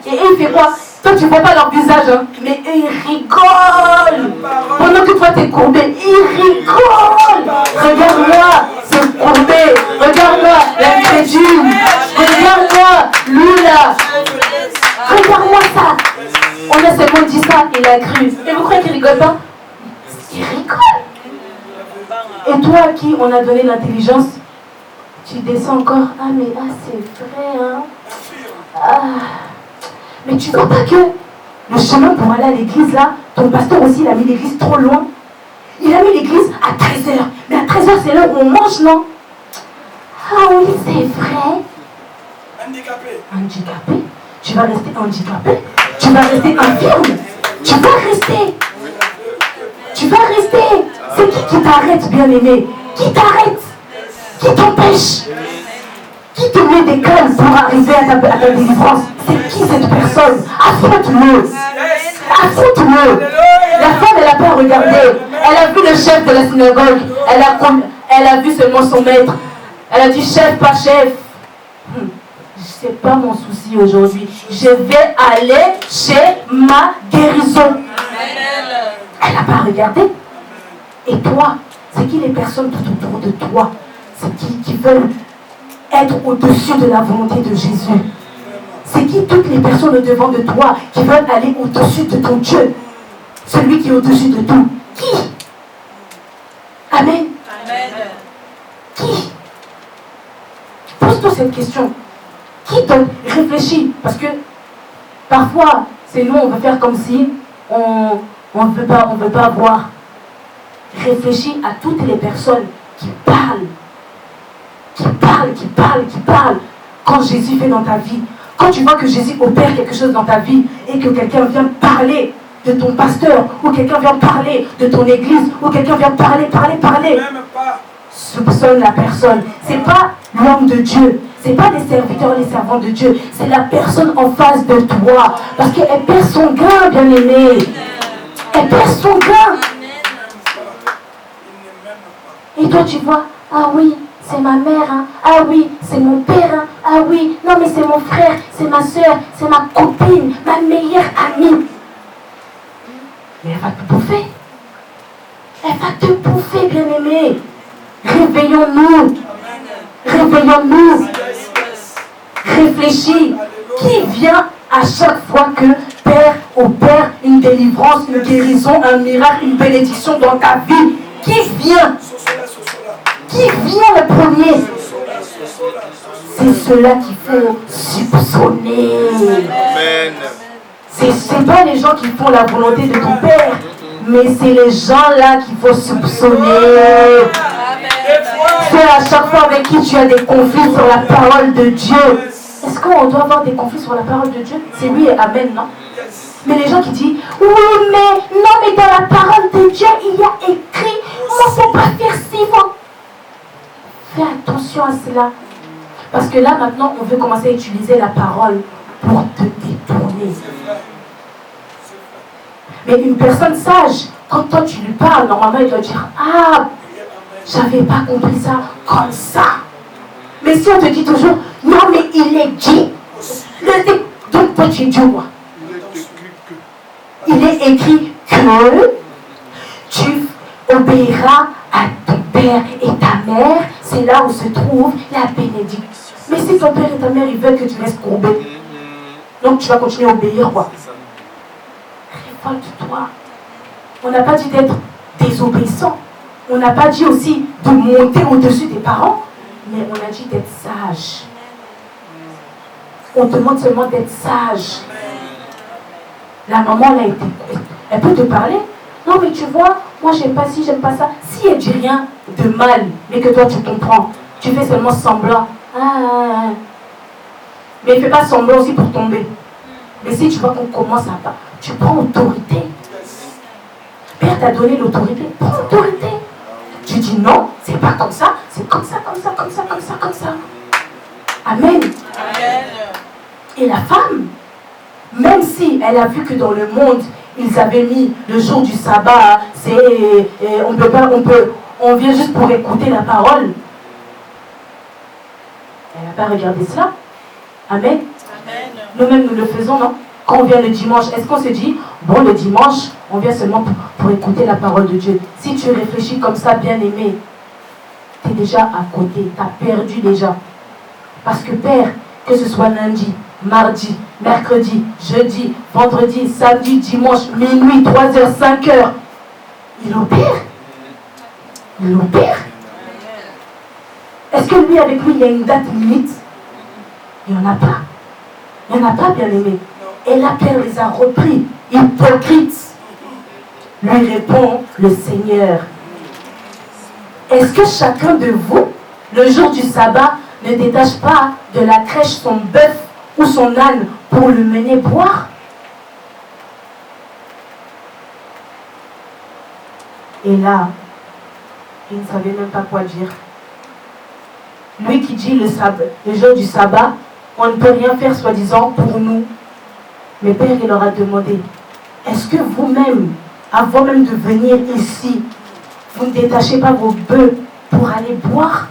Et il fait quoi? Toi, tu ne vois pas leur visage, hein? Mais eux, ils rigolent. Pendant que toi, tu es courbé, ils rigolent. Regarde-moi, c'est courbé. Regarde-moi, l'incrédule. Regarde-moi, lui là. Regarde-moi ça. On a seulement il a cru. Et vous croyez qu'il rigole pas? Il rigole. Et toi à qui on a donné l'intelligence, tu descends encore. Ah mais c'est vrai hein. Ah. Mais tu vois pas que le chemin pour aller à l'église là, ton pasteur aussi il a mis l'église trop loin. Il a mis l'église à 13h. Mais à 13h c'est l'heure où on mange, non? Ah oui, c'est vrai. Handicapé. Handicapé? Tu vas rester handicapé? Tu vas rester infirme? Tu vas rester. Tu vas rester. C'est qui t'arrête, bien-aimé? Qui t'arrête? Qui t'empêche? Qui te met des cannes pour arriver à ta délivrance? C'est qui cette personne? Affronte-le. Affronte-le. La femme, elle n'a pas regardé. Elle a vu le chef de la synagogue. Elle a vu seulement son maître. Elle a dit chef, pas chef. C'est pas mon souci aujourd'hui. Je vais aller chez ma guérison. Elle n'a pas regardé. Et toi, c'est qui les personnes tout autour de toi? C'est qui veulent être au-dessus de la volonté de Jésus? C'est qui toutes les personnes au-devant de toi qui veulent aller au-dessus de ton Dieu? Celui qui est au-dessus de tout. Qui? Amen. Qui? Pose-toi cette question. Qui donne? Réfléchis. Parce que parfois, c'est nous, on veut faire comme si on ne veut pas voir. Réfléchis à toutes les personnes qui parlent. Qui parlent. Quand Jésus fait dans ta vie. Quand tu vois que Jésus opère quelque chose dans ta vie et que quelqu'un vient parler de ton pasteur, ou quelqu'un vient parler de ton église, ou quelqu'un vient parler. Même pas. Soupçonne la personne. C'est pas l'homme de Dieu. C'est pas les serviteurs, les servants de Dieu. C'est la personne en face de toi. Parce qu'elle perd son gain, bien-aimé. Elle perd son gain. Et toi, tu vois, ah oui, c'est ma mère, hein. Ah oui, c'est mon père, hein. Ah oui, non mais c'est mon frère, c'est ma soeur, c'est ma copine, ma meilleure amie. Mais elle va te bouffer. Elle va te bouffer, bien-aimé. Réveillons-nous. Réveillons-nous. Réfléchis. Qui vient à chaque fois que Père opère une délivrance, une guérison, un miracle, une bénédiction dans ta vie? Qui vient? Qui vient le premier? C'est ceux-là qu'il faut soupçonner. Amen. C'est pas les gens qui font la volonté de ton Père, mais c'est les gens-là qu'il faut soupçonner. C'est à chaque fois avec qui tu as des conflits sur la parole de Dieu. Est-ce qu'on doit avoir des conflits sur la parole de Dieu? C'est oui et amen, non? Mais les gens qui disent, oui, mais dans la parole de Dieu, il y a écrit, il ne faut pas faire ci, fais attention à cela. Parce que là, maintenant, on veut commencer à utiliser la parole pour te détourner. Mais une personne sage, quand toi tu lui parles, normalement, il doit dire, ah, j'avais pas compris ça comme ça. Mais si on te dit toujours, non, mais il est dit. Donc toi, tu es Dieu, quoi. Il est écrit que tu obéiras à ton père et ta mère. C'est là où se trouve la bénédiction. Mais si ton père et ta mère, ils veulent que tu restes courbé, donc tu vas continuer à obéir, quoi. Révolte-toi. On n'a pas dit d'être désobéissant. On n'a pas dit aussi de monter au-dessus des parents, mais on a dit d'être sage. On demande seulement d'être sage. La maman, elle peut te parler. Non, mais tu vois, moi, j'aime pas ci, j'aime pas ça. Si elle dit rien de mal, mais que toi, tu comprends, tu fais seulement semblant. Mais il ne fait pas semblant aussi pour tomber. Mais si tu vois qu'on commence à pas, tu prends autorité. Père t'a donné l'autorité. Prends autorité. Tu dis non, c'est pas comme ça, c'est comme ça, comme ça, comme ça, comme ça, comme ça. Amen. Amen. Et la femme, même si elle a vu que dans le monde, ils avaient mis le jour du sabbat, on vient juste pour écouter la parole. Elle n'a pas regardé cela. Amen. Amen. Nous-mêmes, nous le faisons, non? Quand on vient le dimanche, est-ce qu'on se dit, bon, le dimanche, on vient seulement pour écouter la parole de Dieu? Si tu réfléchis comme ça, bien-aimé, tu es déjà à côté, tu as perdu déjà. Parce que Père, que ce soit lundi, mardi, mercredi, jeudi, vendredi, samedi, dimanche, minuit, 3h, 5h. Il opère. Il opère. Est-ce que lui, avec lui, il y a une date limite? Il n'y en a pas. Il n'y en a pas, bien aimé. Et là, Pierre les a repris. Hypocrite. Lui répond le Seigneur. Est-ce que chacun de vous, le jour du sabbat, ne détache pas de la crèche son bœuf ou son âne pour le mener boire? Et là, il ne savait même pas quoi dire. Lui qui dit le jour du sabbat, on ne peut rien faire soi-disant pour nous. Mais Père, il leur a demandé, est-ce que vous-même, avant même de venir ici, vous ne détachez pas vos bœufs pour aller boire?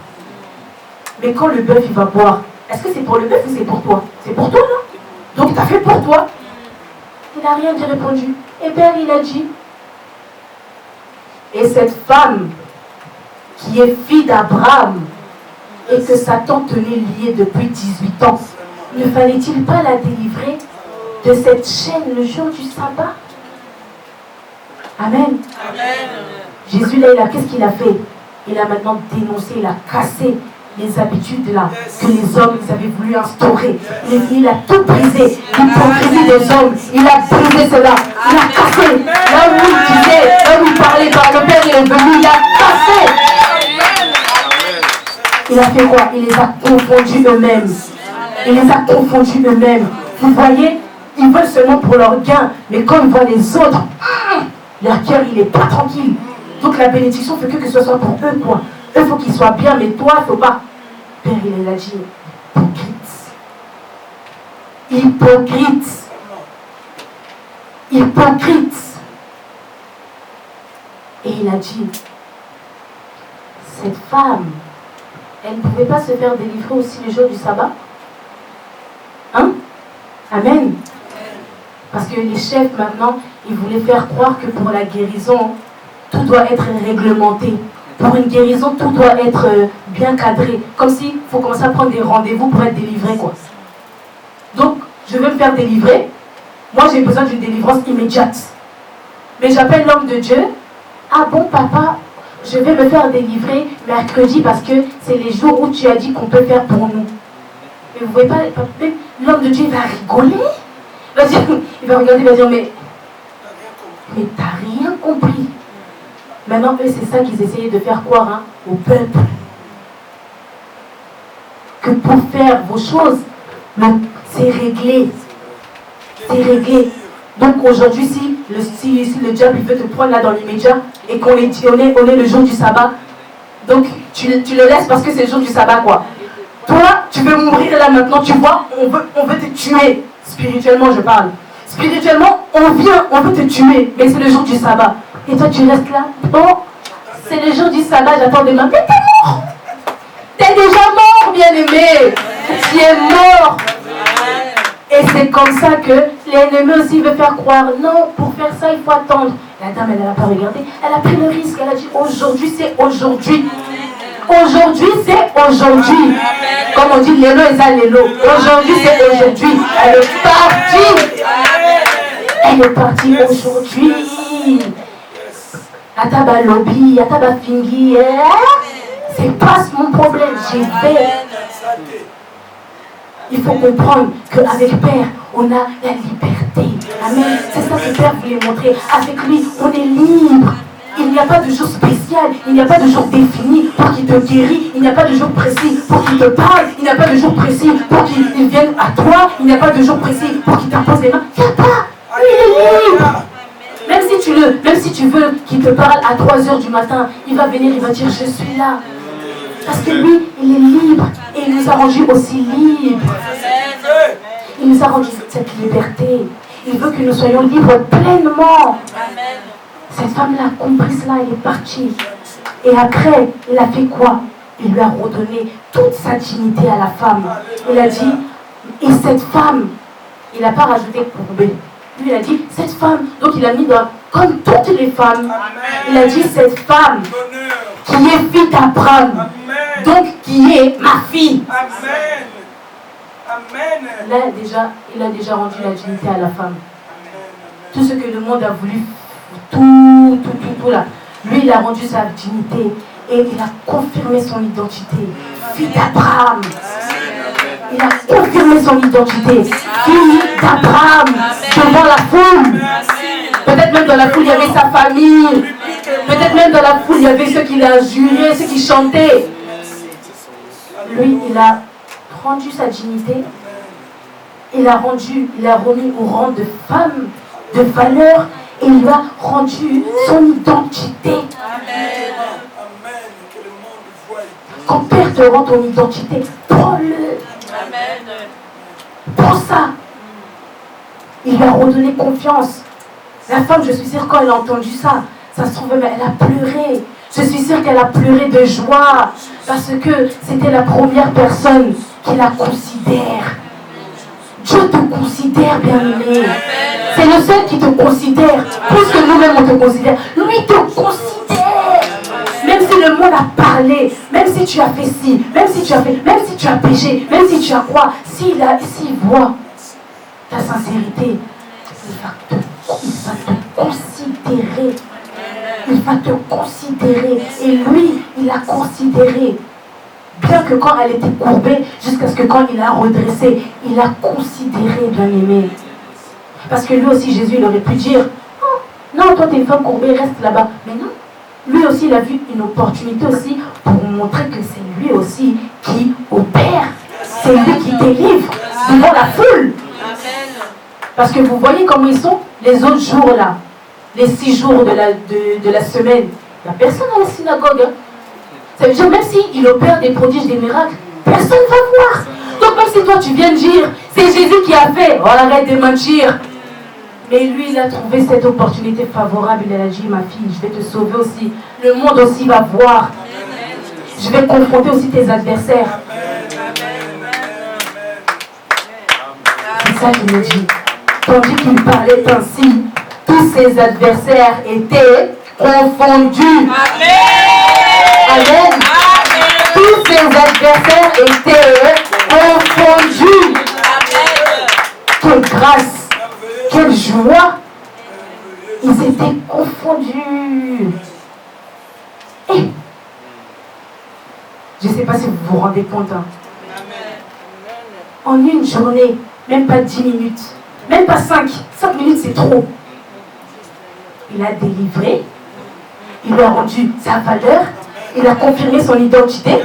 Mais quand le bœuf il va boire, est-ce que c'est pour le bœuf ou c'est pour toi? C'est pour toi, non? Donc tu as fait pour toi. Il n'a rien dit répondu. Et Père, il a dit. Et cette femme, qui est fille d'Abraham, et que Satan tenait liée depuis 18 ans, ne fallait-il pas la délivrer de cette chaîne le jour du sabbat? Amen. Amen. Jésus, là, qu'est-ce qu'il a fait? Il a maintenant dénoncé, il a cassé les habitudes là que les hommes ils avaient voulu instaurer. Il a tout brisé. L'hypocrisie des hommes, il a brisé cela. Il a cassé. Là où il disait, là où il parlait par le Père, il est venu, il a cassé. Il a fait quoi? Il les a confondus eux-mêmes. Il les a confondus eux-mêmes. Vous voyez, ils veulent seulement pour leur gain. Mais quand ils voient les autres, leur cœur, il n'est pas tranquille. Donc la bénédiction fait que ce soit pour eux, quoi. Eux, il faut qu'ils soient bien, mais toi, il ne faut pas. Père, il a dit, hypocrite. Hypocrite. Hypocrite. Et il a dit, cette femme, elle ne pouvait pas se faire délivrer aussi le jour du sabbat? Hein? Amen. Parce que les chefs, maintenant, ils voulaient faire croire que pour la guérison, tout doit être réglementé. Pour une guérison, tout doit être bien cadré. Comme s'il faut commencer à prendre des rendez-vous pour être délivré, quoi. Donc, je veux me faire délivrer. Moi, j'ai besoin d'une délivrance immédiate. Mais j'appelle l'homme de Dieu. Ah bon, papa, je vais me faire délivrer mercredi parce que c'est les jours où tu as dit qu'on peut faire pour nous. Mais vous ne voyez pas, l'homme de Dieu va rigoler. Il va regarder, il va dire, mais t'as rien compris. Maintenant, eux, c'est ça qu'ils essayaient de faire croire au peuple. Que pour faire vos choses, c'est réglé. C'est réglé. Donc aujourd'hui, si le diable il veut te prendre là dans l'immédiat et qu'on est le jour du sabbat, donc tu le laisses parce que c'est le jour du sabbat, quoi. Toi, tu veux mourir là maintenant, tu vois, on veut te tuer. Spirituellement, je parle. Spirituellement, on veut te tuer, mais c'est le jour du sabbat. Et toi, tu restes là. Bon, c'est le jour du sabbat, j'attends demain. Mais t'es mort! T'es déjà mort, bien-aimé! Tu es mort! Et c'est comme ça que l'ennemi aussi veut faire croire. Non, pour faire ça, il faut attendre. La dame, elle n'a pas regardé. Elle a pris le risque. Elle a dit, aujourd'hui, c'est aujourd'hui. Aujourd'hui, c'est aujourd'hui. Comme on dit, l'élo et ça, l'élo. Aujourd'hui, c'est aujourd'hui. Elle est partie. Elle est partie aujourd'hui. Ataba lobby, ataba fingi. C'est pas mon problème. J'ai fait. Il faut comprendre qu'avec Père, on a la liberté. Amen. C'est ça que Père voulait montrer. Avec lui, on est libre. Il n'y a pas de jour spécial, il n'y a pas de jour défini pour qu'il te guérisse, il n'y a pas de jour précis pour qu'il te parle, il n'y a pas de jour précis pour qu'il vienne à toi, il n'y a pas de jour précis pour qu'il t'impose les mains. Il n'y a pas. Lui, il est libre. Même si tu veux qu'il te parle à 3h du matin, il va venir, il va dire je suis là. Parce que lui, il est libre et il nous a rendus aussi libres. Il nous a rendu cette liberté. Il veut que nous soyons libres pleinement. Cette femme-là a compris cela, elle est partie. Et après, il a fait quoi? Il lui a redonné toute sa dignité à la femme. Il a dit, et cette femme, il n'a pas rajouté courbée. Lui, il a dit, cette femme, donc il a mis dans, comme toutes les femmes, il a dit, cette femme qui est fille d'Abraham, donc qui est ma fille. Là, il a déjà rendu la dignité à la femme. Tout ce que le monde a voulu, tout là. Lui, il a rendu sa dignité et il a confirmé son identité. Fille d'Abraham. Il a confirmé son identité. Fille d'Abraham. Devant la foule. Peut-être même dans la foule, il y avait sa famille. Peut-être même dans la foule, il y avait ceux qui l'ont juré, ceux qui chantaient. Lui, il a rendu sa dignité. Il a remis au rang de femme, de valeur, et il a rendu son identité. Quand Père te rend ton identité, prends-le. Prends ça. Il lui a redonné confiance. La femme, je suis sûre, quand elle a entendu ça, ça se trouve, mais elle a pleuré. Je suis sûre qu'elle a pleuré de joie, parce que c'était la première personne qui la considère. Dieu te considère, bien-aimé. C'est le seul qui te considère. Plus que nous-mêmes, on te considère. Lui te considère. Même si le monde a parlé, même si tu as fait ci, même si tu as péché, même si tu as quoi, s'il voit ta sincérité, il va te considérer. Il va te considérer. Et lui, il a considéré. Bien que quand elle était courbée, jusqu'à ce que quand il a redressé, il a considéré, bien-aimé. Parce que lui aussi, Jésus, il aurait pu dire, oh, non, toi, t'es une femme courbée, reste là-bas. Mais non. Lui aussi, il a vu une opportunité aussi pour montrer que c'est lui aussi qui opère. C'est lui qui délivre devant la foule. Parce que vous voyez comment ils sont les autres jours là. Les 6 jours de la semaine. Il n'y a personne à la synagogue. Hein. Ça veut dire même s'il opère des prodiges, des miracles, personne ne va voir. Donc même si toi tu viens de dire, c'est Jésus qui a fait, oh arrête de mentir. Mais lui il a trouvé cette opportunité favorable, il a dit, ma fille, je vais te sauver aussi. Le monde aussi va voir. Je vais confronter aussi tes adversaires. C'est ça qu'il me dit. Tandis qu'il parlait ainsi, tous ses adversaires étaient confondus. Amen. Tous ses adversaires étaient confondus. Quelle grâce, quelle joie. Ils étaient confondus. Et je ne sais pas si vous vous rendez compte. Hein. En une journée, même pas 10 minutes, même pas 5. 5 minutes, c'est trop. Il a délivré, il a rendu sa valeur, il a confirmé son identité,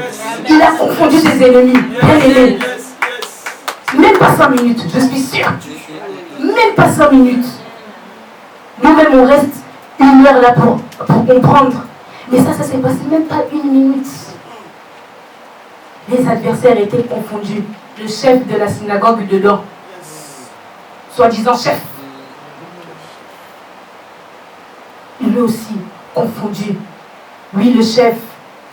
il a confondu ses ennemis. Bien aimé. Même pas 5 minutes, je suis sûre. Même pas 5 minutes. Nous-mêmes, on reste 1 heure là pour comprendre. Mais ça s'est passé même pas 1 minute. Les adversaires étaient confondus. Le chef de la synagogue dedans, soi-disant chef, lui aussi confondu. Lui, le chef,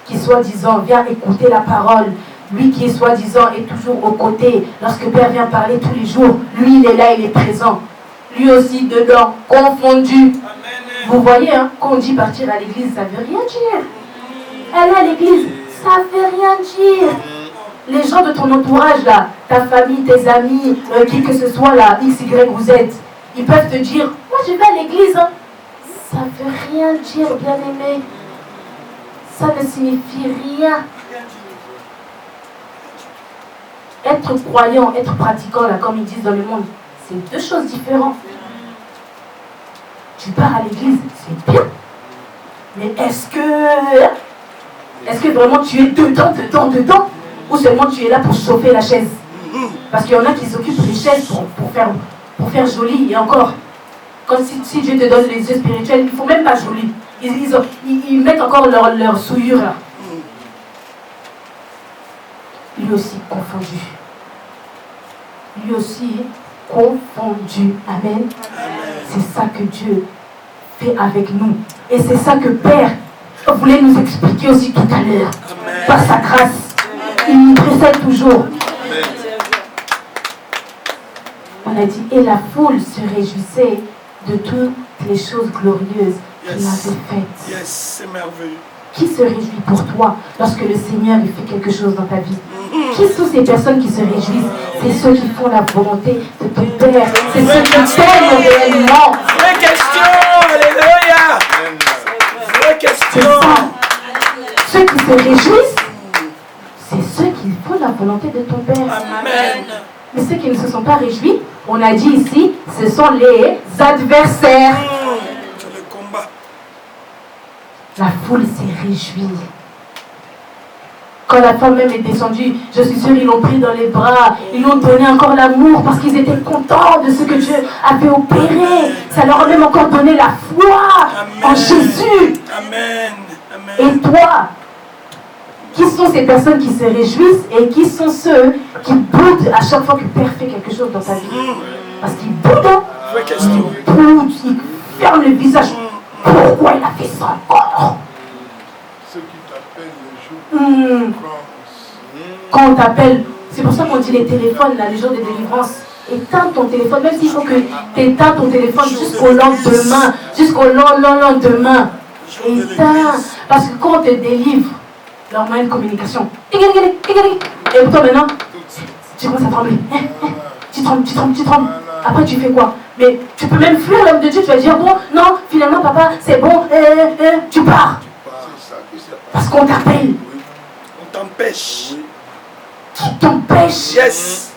qui soi-disant vient écouter la parole, lui qui est soi-disant est toujours aux côtés, lorsque Père vient parler tous les jours, lui il est là, il est présent. Lui aussi dedans, confondu. Amen. Vous voyez, hein, quand on dit partir à l'église, ça ne veut rien dire. Aller à l'église, ça ne veut rien dire. Les gens de ton entourage là, ta famille, tes amis, qui que ce soit là, X, Y ou Z, ils peuvent te dire, moi je vais à l'église, hein. Ça ne veut rien dire, bien-aimé. Ça ne signifie rien. Être croyant, être pratiquant, là, comme ils disent dans le monde, c'est 2 choses différentes. Tu pars à l'église, c'est bien. Mais est-ce que vraiment tu es dedans ou seulement tu es là pour chauffer la chaise? Parce qu'il y en a qui s'occupent des chaises pour faire joli. Et encore, comme si Dieu te donne les yeux spirituels, il ne faut même pas joli. Ils mettent encore leur souillure là. Lui aussi confondu. Lui aussi confondu. Amen. C'est ça que Dieu fait avec nous. Et c'est ça que Père voulait nous expliquer aussi tout à l'heure. Par sa grâce. Il nous précède toujours. On a dit, et la foule se réjouissait de toutes les choses glorieuses qu'il avait faites. Yes, c'est merveilleux. Qui se réjouit pour toi lorsque le Seigneur il fait quelque chose dans ta vie? Qui sont ces personnes qui se réjouissent? C'est ceux qui font la volonté de ton Père. C'est ceux qui t'aiment réellement. Vraie question, alléluia. Vraie C'est question. ça. Ceux qui se réjouissent, c'est ceux qui font la volonté de ton Père. Amen. Mais ceux qui ne se sont pas réjouis, on a dit ici, ce sont les adversaires. C'est le combat. La foule s'est réjouie. Quand la femme même est descendue, je suis sûre, ils l'ont pris dans les bras, ils lui ont donné encore l'amour parce qu'ils étaient contents de ce que Dieu avait opéré. Ça leur a même encore donné la foi en Jésus. Amen. Et Amen. toi, qui sont ces personnes qui se réjouissent et qui sont ceux qui boudent à chaque fois que Père fait quelque chose dans ta vie? Parce qu'ils boudent, hein. Vraie question. Ils boudent, ils ferment le visage. Pourquoi il a fait ça encore? Ceux qui t'appellent les jours de France. Quand on t'appelle, c'est pour ça qu'on dit les téléphones, là, les jours de délivrance. Éteins ton téléphone, même s'il faut que tu éteins ton téléphone jusqu'au lendemain, jusqu'au lendemain. Éteins. Parce que quand on te délivre, leur moyen de communication. Et toi maintenant, tu commences à trembler. Tu trembles. Après tu fais quoi? Mais tu peux même fuir l'homme de Dieu, tu vas dire bon, non, finalement papa, c'est bon, tu pars. C'est ça qui s'est passé. Parce qu'on t'appelle. On t'empêche. Qui t'empêche? Yes.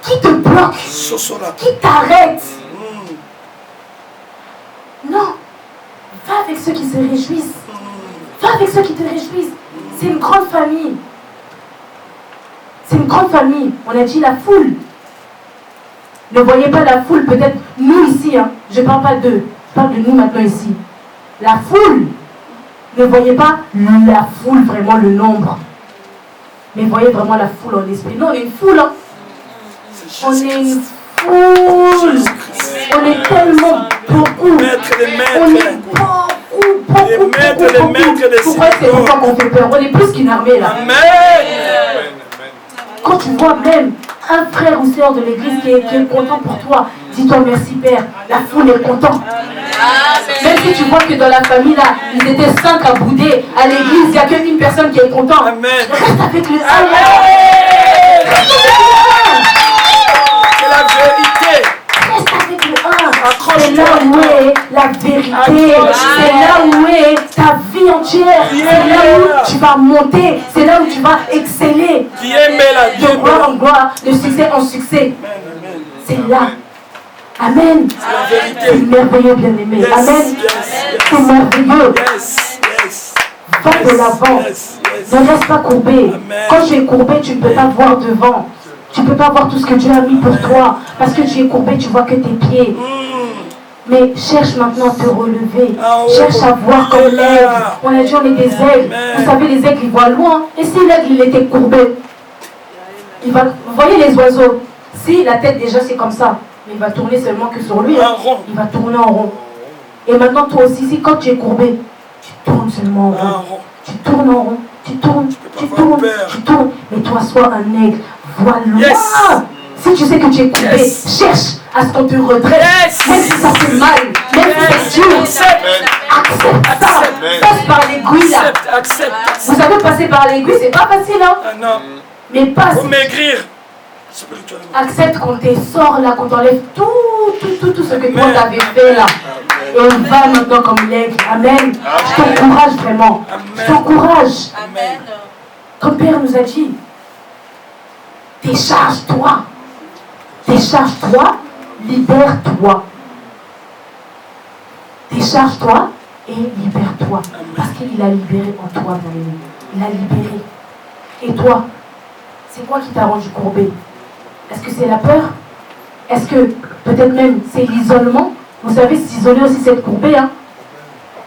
Qui te bloque? Sosora. Qui t'arrête? Non. Va avec ceux qui se réjouissent. Va avec ceux qui te réjouissent. C'est une grande famille. C'est une grande famille. On a dit la foule. Ne voyez pas la foule, peut-être nous ici. Hein. Je ne parle pas d'eux. Je parle de nous maintenant ici. La foule. Ne voyez pas la foule, vraiment le nombre. Mais voyez vraiment la foule en esprit. Non, on est une foule. Hein. On est une foule. On est tellement beaucoup. Maître des On est maîtres. beaucoup. Les maîtres des Pourquoi c'est pour ça qu'on fait peur? On est plus qu'une armée là. Amen. Quand tu vois même un frère ou sœur de l'église qui est content pour toi, dis-toi merci Père. La foule est contente. Même si tu vois que dans la famille là, ils étaient 5 à bouder, à l'église, il n'y a qu'une personne qui est contente. Amen. Reste avec le Amen. Reste avec le C'est la vérité. Reste avec le 1. C'est là où est la vérité. C'est là où est ta vie entière. C'est là où tu vas monter. C'est là où tu vas exceller. Qui aime la De Dieu. gloire en gloire, de succès en succès. C'est là. Amen. C'est la C'est vérité. merveilleux, bien-aimé. Yes, Amen. yes, C'est merveilleux. yes, yes. Va de l'avant. Yes, yes. Ne reste pas courbé. Quand tu es courbé, tu ne peux pas voir devant. Tu ne peux pas voir tout ce que Dieu a mis pour toi. Parce que tu es courbé, tu vois que tes pieds. Mais cherche maintenant à te relever. Cherche à voir comme l'aigle. On a dit on est des aigles. Vous savez, les aigles, ils voient loin. Et si l'aigle, il était courbé, il va... Vous voyez les oiseaux? Si la tête déjà c'est comme ça, mais il va tourner seulement que sur lui. Hein. Il va tourner en rond. Et maintenant toi aussi, si quand tu es courbé, tu tournes seulement en rond. Tu tournes en rond. Tu tournes. Mais toi, sois un aigle. Vois loin. Yes. Si tu sais que tu es courbé, cherche à ce qu'on te redresse. Yes. Même si ça fait mal, même si c'est dur. Accepte ça. Passe par l'aiguille là. Accepte. Vous savez, passer par l'aiguille, c'est pas facile, hein. Ah non. Mais passe. Pour maigrir. Spirituellement. Accepte qu'on te sort là, qu'on t'enlève tout ce que toi t'avais fait là. Et on va maintenant comme l'aigle. Amen. Je t'encourage vraiment. Je t'encourage. Amen. Ton Père nous a dit, décharge-toi. Décharge-toi, libère-toi. Décharge-toi et libère-toi. Parce qu'il a libéré en toi, bien-aimé. Il a libéré. Et toi, c'est quoi qui t'a rendu courbé? Est-ce que c'est la peur? Est-ce que peut-être même c'est l'isolement? Vous savez, s'isoler aussi, c'est être courbé. Hein?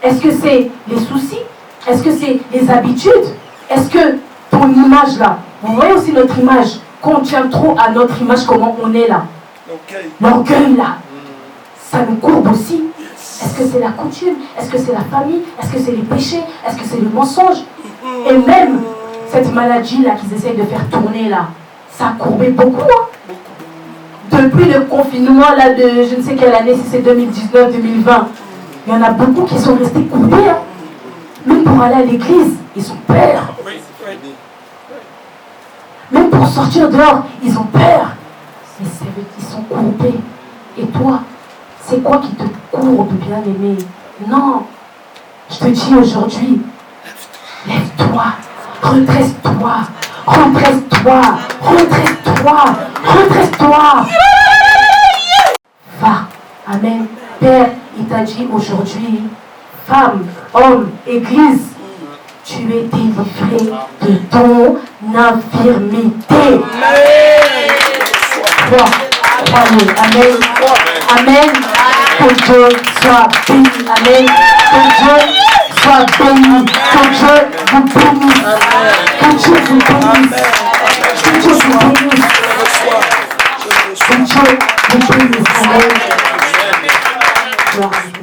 Est-ce que c'est les soucis? Est-ce que c'est les habitudes? Est-ce que ton image là, vous voyez aussi notre image, quand on tient trop à notre image, comment on est là? L'orgueil là, ça nous courbe aussi. Est-ce que c'est la coutume? Est-ce que c'est la famille? Est-ce que c'est les péchés? Est-ce que c'est le mensonge? Et même cette maladie là qu'ils essayent de faire tourner là, ça a courbé beaucoup. Hein? Depuis le confinement là de je ne sais quelle année, si c'est 2019, 2020, il y en a beaucoup qui sont restés courbés. Hein? Même pour aller à l'église, ils ont peur. pour sortir dehors, ils ont peur. Mais c'est eux qui sont courbés. Et toi, c'est quoi qui te courbe, bien-aimé? Non. Je te dis aujourd'hui, lève-toi, redresse-toi, redresse-toi, redresse-toi, redresse-toi. Va. Amen. Père, il t'a dit aujourd'hui, femme, homme, église, tu es délivré de ton infirmité. Croyez. Amen. Amen. Que Dieu soit béni. Amen. Que Dieu soit béni. Que Dieu vous bénisse. Que Dieu vous bénisse. Que Dieu vous bénisse. Que Dieu vous bénisse. Amen. Gloire à Dieu.